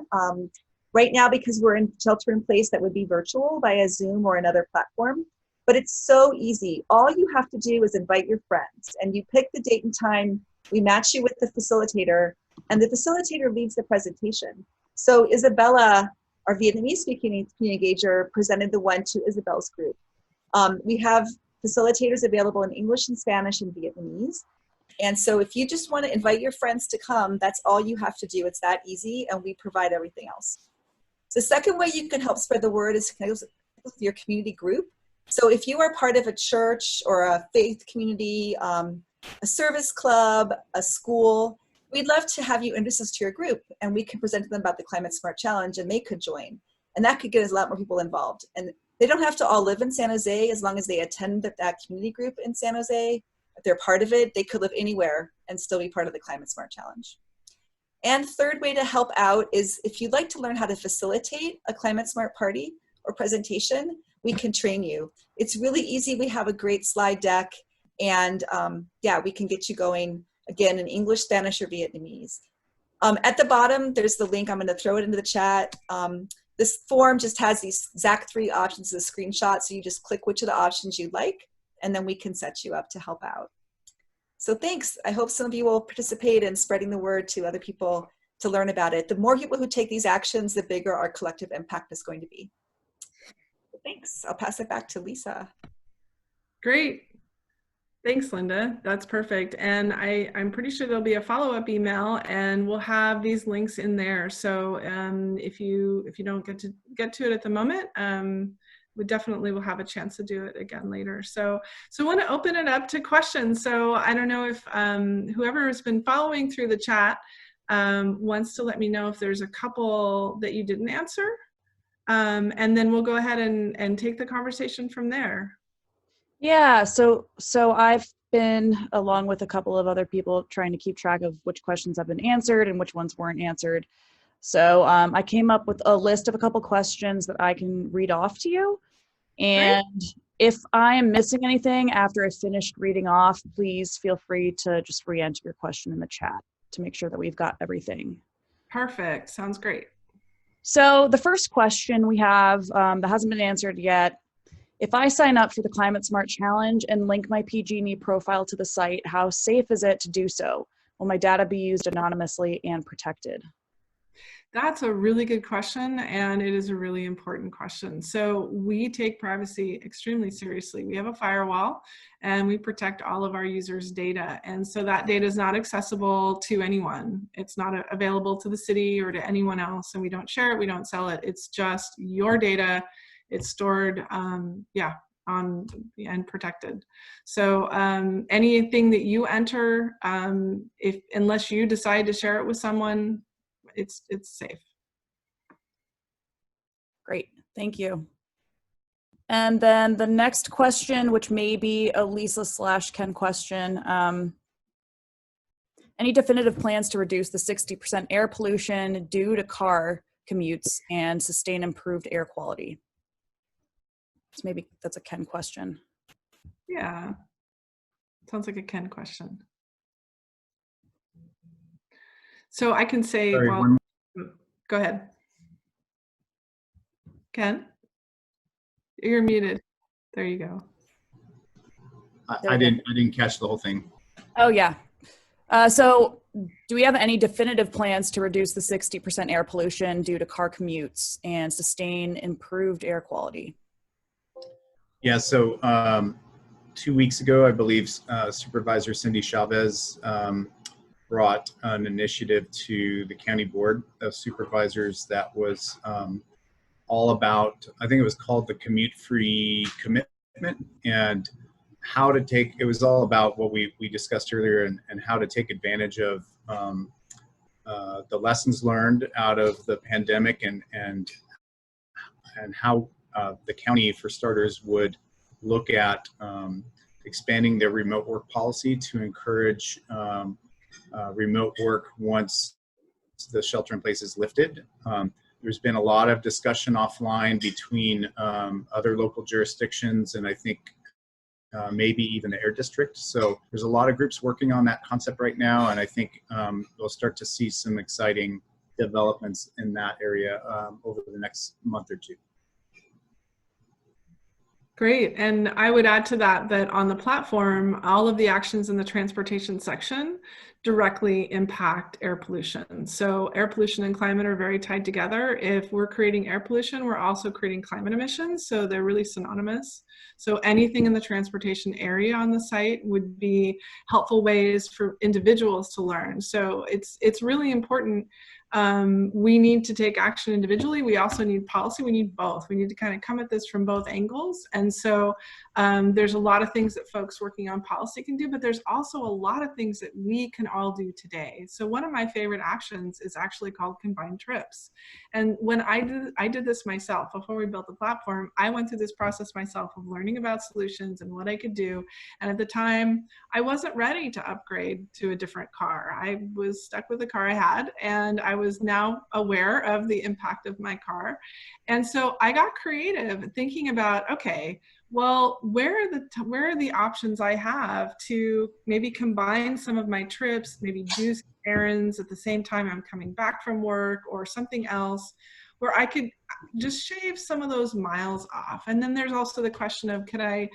Right now, because we're in shelter in place, that would be virtual via Zoom or another platform. But it's so easy. All you have to do is invite your friends, and you pick the date and time. We match you with the facilitator, and the facilitator leads the presentation. So Isabella, our Vietnamese speaking community engager, presented the one to Isabel's group. We have facilitators available in English and Spanish and Vietnamese. And so if you just want to invite your friends to come, that's all you have to do. It's that easy, and we provide everything else. The second way you can help spread the word is to connect with your community group. So if you are part of a church or a faith community, a service club, a school, we'd love to have you introduce us to your group, and we can present to them about the Climate Smart Challenge, and they could join. And that could get us a lot more people involved. And They don't have to all live in San Jose as long as they attend that community group in San Jose. If they're part of it, they could live anywhere and still be part of the Climate Smart Challenge. And third way to help out is if you'd like to learn how to facilitate a Climate Smart party or presentation, we can train you. It's really easy. We have a great slide deck, and yeah, we can get you going, again, in English, Spanish, or Vietnamese. At the bottom, there's the link. I'm going to throw it into the chat. This form just has these exact 3 options as a screenshot, so you just click which of the options you like, and then we can set you up to help out. So thanks. I hope some of you will participate in spreading the word to other people to learn about it. The more people who take these actions, the bigger our collective impact is going to be. Thanks. I'll pass it back to Lisa. Great. Thanks, Linda. That's perfect. And I'm pretty sure there'll be a follow-up email, and we'll have these links in there. So if you don't get to it at the moment, we definitely will have a chance to do it again later. So I want to open it up to questions. So I don't know if whoever has been following through the chat wants to let me know if there's a couple that you didn't answer. And then we'll go ahead and take the conversation from there. Yeah, so I've been, along with a couple of other people, trying to keep track of which questions have been answered and which ones weren't answered. So I came up with a list of a couple questions that I can read off to you. And if I am missing anything after I've finished reading off, please feel free to just re-enter your question in the chat to make sure that we've got everything. Perfect. Sounds great. So the first question we have that hasn't been answered yet: if I sign up for the Climate Smart Challenge and link my PG&E profile to the site, how safe is it to do so? Will my data be used anonymously and protected? That's a really good question, and it is a really important question. So we take privacy extremely seriously. We have a firewall, and we protect all of our users' data. And so that data is not accessible to anyone. It's not available to the city or to anyone else, and we don't share it, we don't sell it. It's just your data. It's stored, and protected. So anything that you enter, unless you decide to share it with someone, it's safe. Great, thank you. And then the next question, which may be a Lisa/Ken question, any definitive plans to reduce the 60% air pollution due to car commutes and sustain improved air quality? So maybe that's a Ken question. Yeah, sounds like a Ken question. So I can say, Sorry, well, go ahead. Ken, you're muted. There you go. I didn't catch the whole thing. Oh yeah. So do we have any definitive plans to reduce the 60% air pollution due to car commutes and sustain improved air quality? Yeah, so 2 weeks ago, I believe Supervisor Cindy Chavez brought an initiative to the County Board of Supervisors that was all about, I think it was called the Commute-Free Commitment, and how to take, it was all about what we discussed earlier, and how to take advantage of the lessons learned out of the pandemic, and how the county, for starters, would look at expanding their remote work policy to encourage remote work once the shelter in place is lifted. There's been a lot of discussion offline between other local jurisdictions, and I think maybe even the Air District. So there's a lot of groups working on that concept right now, and I think we'll start to see some exciting developments in that area over the next month or two. Great. And I would add to that that on the platform, all of the actions in the transportation section directly impact air pollution. So air pollution and climate are very tied together. If we're creating air pollution, we're also creating climate emissions. So they're really synonymous. So anything in the transportation area on the site would be helpful ways for individuals to learn. So it's really important We need to take action individually. We also need policy. We need both. We need to kind of come at this from both angles. And so there's a lot of things that folks working on policy can do, but there's also a lot of things that we can all do today. So one of my favorite actions is actually called combined trips. And when I did this myself before we built the platform, I went through this process myself of learning about solutions and what I could do. And at the time, I wasn't ready to upgrade to a different car. I was stuck with the car I had, and I was now aware of the impact of my car. And so I got creative thinking about, okay, well, where are the options I have to maybe combine some of my trips, maybe do errands at the same time I'm coming back from work, or something else where I could just shave some of those miles off. And then there's also the question of, could I,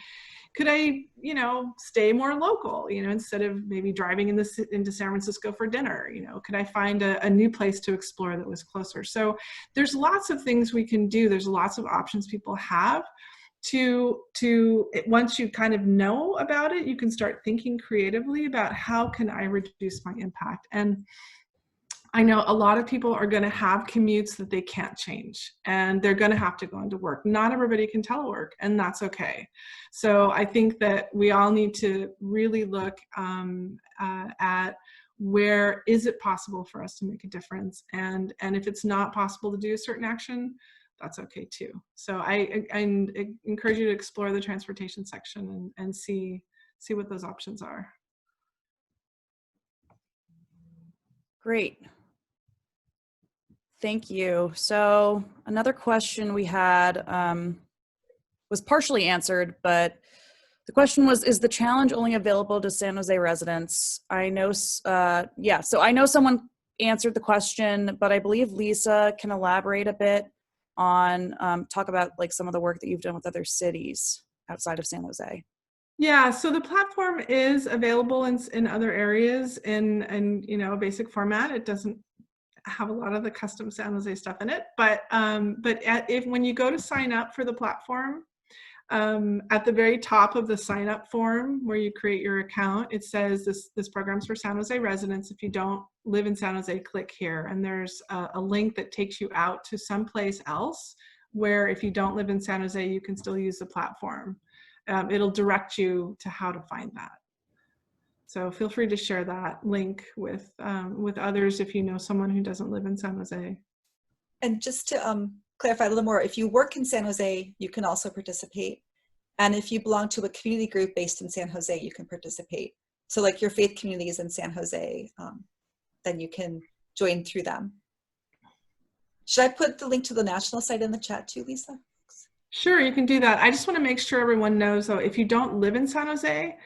you know, stay more local, you know, instead of maybe driving into San Francisco for dinner, you know, could I find a new place to explore that was closer? So there's lots of things we can do. There's lots of options people have to once you kind of know about it, you can start thinking creatively about how can I reduce my impact. And I know a lot of people are going to have commutes that they can't change, and they're going to have to go into work. Not everybody can telework, and that's okay. So I think that we all need to really look at where is it possible for us to make a difference, and if it's not possible to do a certain action, that's okay too. So I encourage you to explore the transportation section and see what those options are. Great. Thank you. So another question we had was partially answered, but the question was, is the challenge only available to San Jose residents? I know, yeah, so I know someone answered the question, but I believe Lisa can elaborate a bit on, talk about like some of the work that you've done with other cities outside of San Jose. Yeah, so the platform is available in other areas in you know, a basic format. It doesn't have a lot of the custom San Jose stuff in it, but when you go to sign up for the platform, at the very top of the sign up form where you create your account, it says this program's for San Jose residents. If you don't live in San Jose, click here, and there's a link that takes you out to someplace else where if you don't live in San Jose, you can still use the platform. It'll direct you to how to find that. So feel free to share that link with others if you know someone who doesn't live in San Jose. And just to clarify a little more, if you work in San Jose, you can also participate. And if you belong to a community group based in San Jose, you can participate. So like your faith community is in San Jose, then you can join through them. Should I put the link to the national site in the chat too, Lisa? Sure, you can do that. I just want to make sure everyone knows, though, if you don't live in San Jose,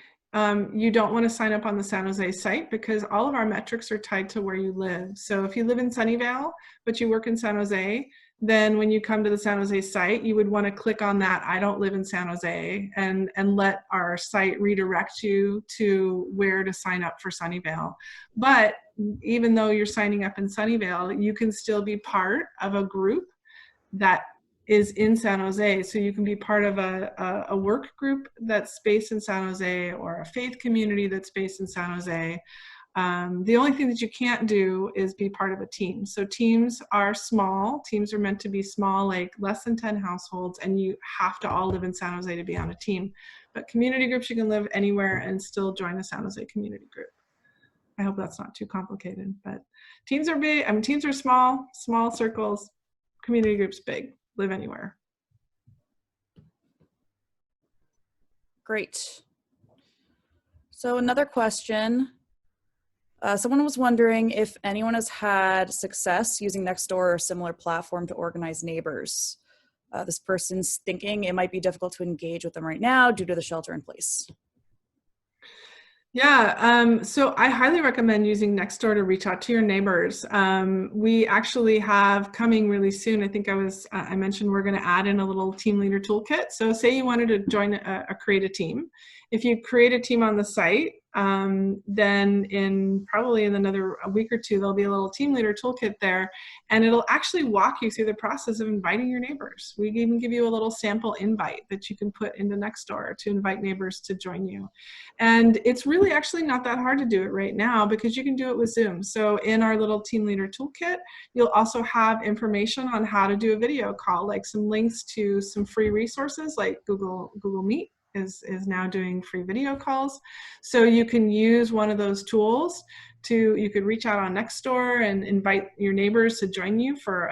you don't want to sign up on the San Jose site because all of our metrics are tied to where you live. So if you live in Sunnyvale, but you work in San Jose, then when you come to the San Jose site, you would want to click on that I don't live in San Jose and let our site redirect you to where to sign up for Sunnyvale. But even though you're signing up in Sunnyvale, you can still be part of a group that is in San Jose. So you can be part of a work group that's based in San Jose or a faith community that's based in San Jose. The only thing that you can't do is be part of a team. So teams are small. Teams are meant to be small, like less than 10 households, and you have to all live in San Jose to be on a team. But community groups, you can live anywhere and still join a San Jose community group. I hope that's not too complicated, but teams are big. I mean, teams are small circles, community groups big. Live anywhere. Great. So another question. Someone was wondering if anyone has had success using Nextdoor or a similar platform to organize neighbors. This person's thinking it might be difficult to engage with them right now due to the shelter in place. Yeah, so I highly recommend using Nextdoor to reach out to your neighbors. We actually have coming really soon, I think I mentioned we're gonna add in a little team leader toolkit. So say you wanted to join create a team. If you create a team on the site, then probably in another week or two, there'll be a little team leader toolkit there, and it'll actually walk you through the process of inviting your neighbors. We even give you a little sample invite that you can put into Nextdoor to invite neighbors to join you. And it's really actually not that hard to do it right now, because you can do it with Zoom. So in our little team leader toolkit, you'll also have information on how to do a video call, like some links to some free resources like Google Meet is now doing free video calls. So you can use one of those tools you could reach out on Nextdoor and invite your neighbors to join you for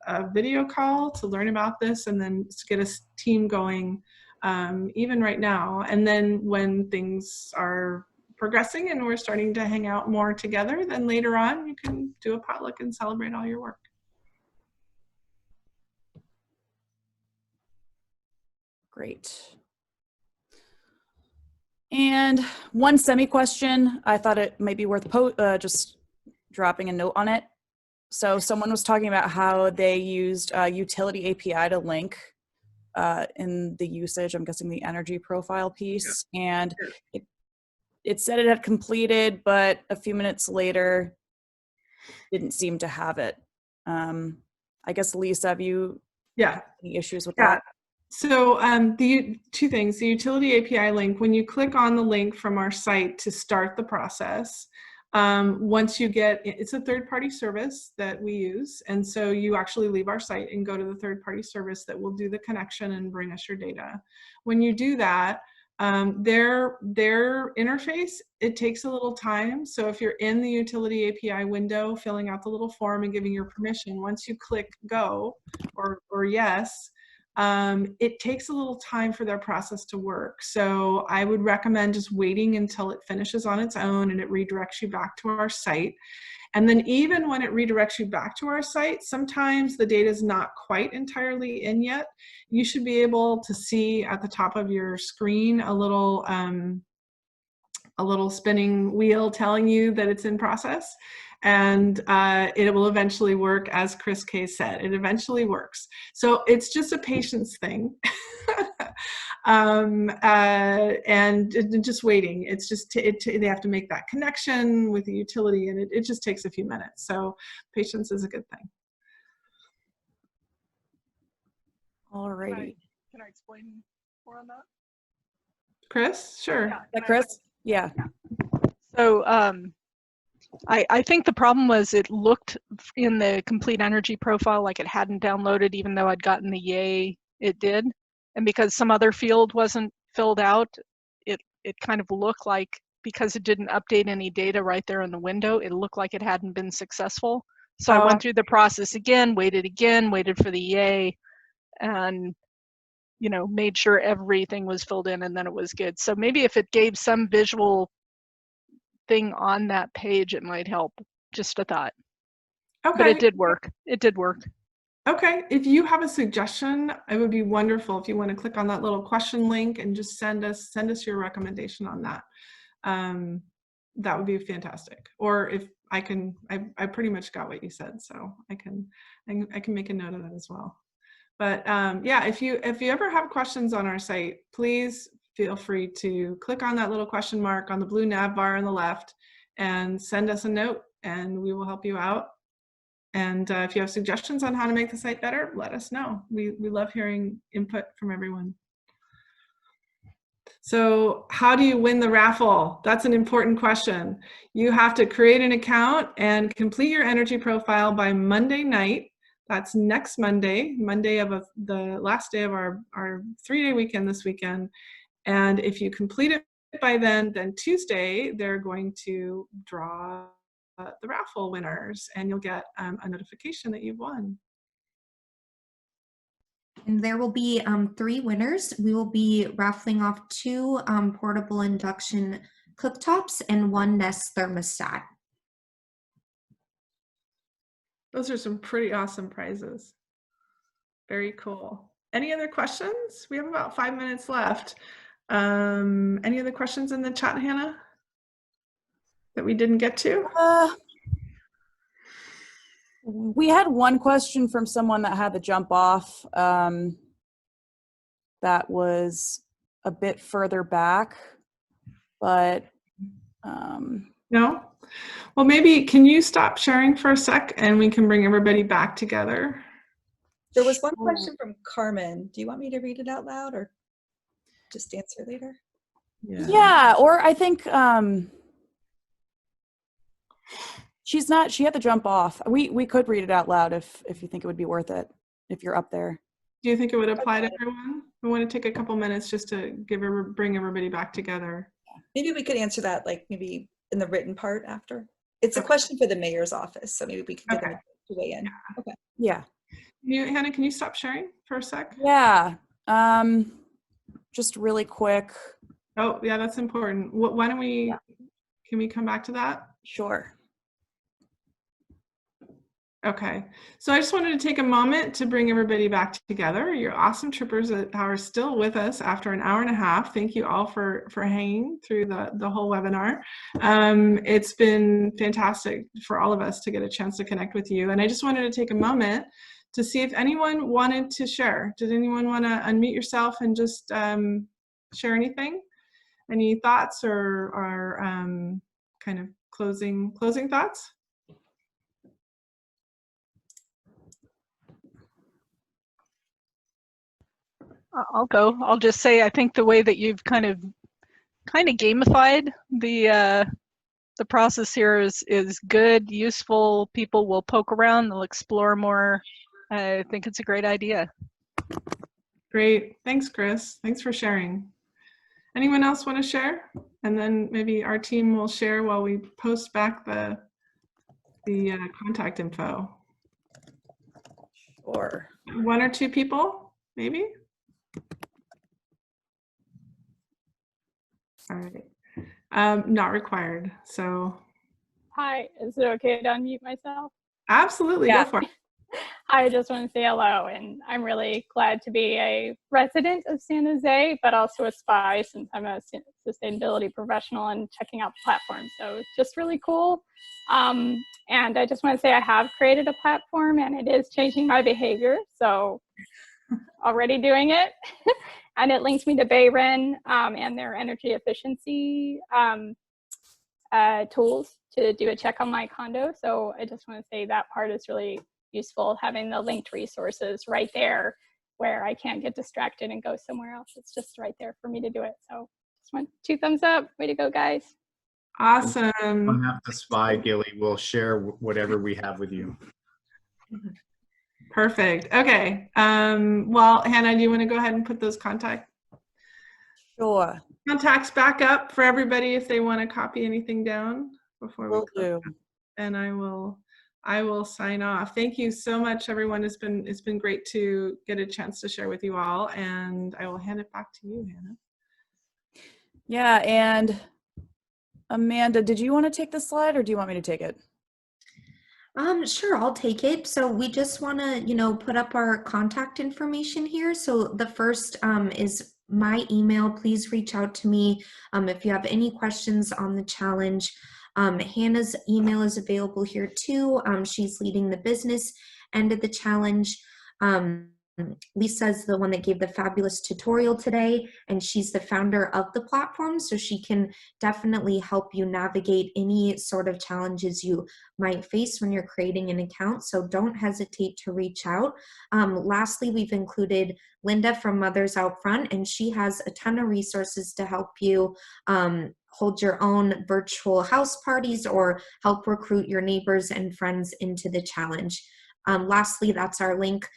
a video call to learn about this, and then get a team going even right now. And then when things are progressing and we're starting to hang out more together, then later on you can do a potluck and celebrate all your work. Great. And one semi-question, I thought it might be worth just dropping a note on it. So someone was talking about how they used a utility API to link in the usage, I'm guessing the energy profile piece. Yeah. And it said it had completed, but a few minutes later, didn't seem to have it. I guess, Lisa, have you any issues with that? So the two things, the utility API link, when you click on the link from our site to start the process, once you it's a third-party service that we use. And so you actually leave our site and go to the third-party service that will do the connection and bring us your data. When you do that, their interface, it takes a little time. So if you're in the utility API window, filling out the little form and giving your permission, once you click go or yes, it takes a little time for their process to work. So I would recommend just waiting until it finishes on its own and it redirects you back to our site. And then even when it redirects you back to our site, sometimes the data is not quite entirely in yet. You should be able to see at the top of your screen a little spinning wheel telling you that it's in process. And it will eventually work, as Chris K said. It eventually works. So it's just a patience thing. And just waiting. It's just, they have to make that connection with the utility, and it just takes a few minutes. So patience is a good thing. All righty. Can I explain more on that? Chris, sure. Yeah, Chris? Yeah. So I think the problem was it looked in the complete energy profile like it hadn't downloaded, even though I'd gotten the yay, it did. And because some other field wasn't filled out, it kind of looked like, because it didn't update any data right there in the window, it looked like it hadn't been successful. So I went through the process again, waited for the yay, and made sure everything was filled in, and then it was good. So maybe if it gave some visual thing on that page, it might help. Just a thought. Okay. But it did work. It did work. Okay. If you have a suggestion, it would be wonderful if you want to click on that little question link and just send us your recommendation on that. That would be fantastic. Or if I pretty much got what you said, so I can make a note of that as well. But yeah, if you ever have questions on our site, please feel free to click on that little question mark on the blue nav bar on the left and send us a note, and we will help you out. And if you have suggestions on how to make the site better, let us know. We love hearing input from everyone. So how do you win the raffle? That's an important question. You have to create an account and complete your energy profile by Monday night. That's next Monday of the last day of our 3-day weekend this weekend. And if you complete it by then Tuesday, they're going to draw the raffle winners, and you'll get a notification that you've won. And there will be 3 winners. We will be raffling off 2 portable induction cooktops and 1 Nest thermostat. Those are some pretty awesome prizes. Very cool. Any other questions? We have about 5 minutes left. Any other questions in the chat, Hannah, that we didn't get to? We had one question from someone that had to jump off that was a bit further back, but No? Well, maybe can you stop sharing for a sec and we can bring everybody back together? There was one question from Carmen. Do you want me to read it out loud or just answer later? Yeah, or I think she had to jump off. We could read it out loud if you think it would be worth it, if you're up there. Do you think it would apply to everyone? We want to take a couple minutes just to bring everybody back together. Maybe we could answer that like maybe in the written part after. It's a question for the mayor's office, so maybe we can get them to weigh in. Okay. Yeah. Hannah, can you stop sharing for a sec? Yeah. Just really quick. Oh, yeah, that's important. Why don't we, can we come back to that? Sure. Okay, so I just wanted to take a moment to bring everybody back together. You're awesome troopers that are still with us after an hour and a half. Thank you all for hanging through the whole webinar. It's been fantastic for all of us to get a chance to connect with you. And I just wanted to take a moment to see if anyone wanted to share. Did anyone want to unmute yourself and just share anything? Any thoughts or kind of closing thoughts? I'll go. I'll just say I think the way that you've kind of gamified the process here is good, useful. People will poke around, they'll explore more. I think it's a great idea. Great. Thanks, Chris. Thanks for sharing. Anyone else want to share? And then maybe our team will share while we post back the contact info. Sure. One or two people, maybe? All right. Not required. So. Hi, is it okay to unmute myself? Absolutely, Yeah. go for it. I just want to say hello, and I'm really glad to be a resident of San Jose, but also a spy since I'm a sustainability professional and checking out the platform. So it's just really cool. And I just want to say I have created a platform, and it is changing my behavior. So already doing it. And it links me to Bayren and their energy efficiency tools to do a check on my condo. So I just want to say that part is really useful, having the linked resources right there where I can't get distracted and go somewhere else. It's just right there for me to do it. So just want 2 thumbs up. Way to go, guys. Awesome. You don't have to spy, Gilly. We'll share whatever we have with you. Perfect. Okay. Well, Hannah, do you want to go ahead and put those contacts back up for everybody if they want to copy anything down before we close? And I will sign off. Thank you so much, everyone. It's been great to get a chance to share with you all, and I will hand it back to you, Hannah. Yeah, and Amanda, did you want to take the slide or do you want me to take it? Sure, I'll take it. So we just want to, put up our contact information here. So the first is my email. Please reach out to me if you have any questions on the challenge. Hannah's email is available here too. She's leading the business end of the challenge. Lisa's the one that gave the fabulous tutorial today, and she's the founder of the platform, so she can definitely help you navigate any sort of challenges you might face when you're creating an account, so don't hesitate to reach out. Lastly, we've included Linda from Mothers Out Front, and she has a ton of resources to help you hold your own virtual house parties or help recruit your neighbors and friends into the challenge. Lastly, that's our link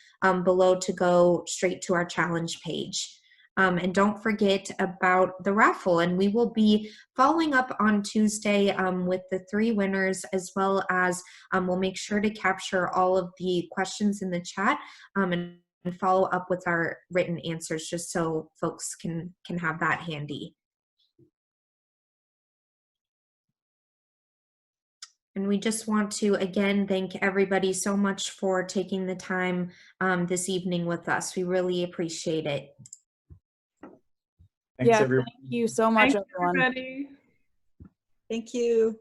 below to go straight to our challenge page. And don't forget about the raffle, and we will be following up on Tuesday with the 3 winners, as well as we'll make sure to capture all of the questions in the chat and follow up with our written answers just so folks can have that handy. And we just want to, again, thank everybody so much for taking the time this evening with us. We really appreciate it. Thanks, everyone. Thank you so much, Thanks, everyone. everybody. Thank you.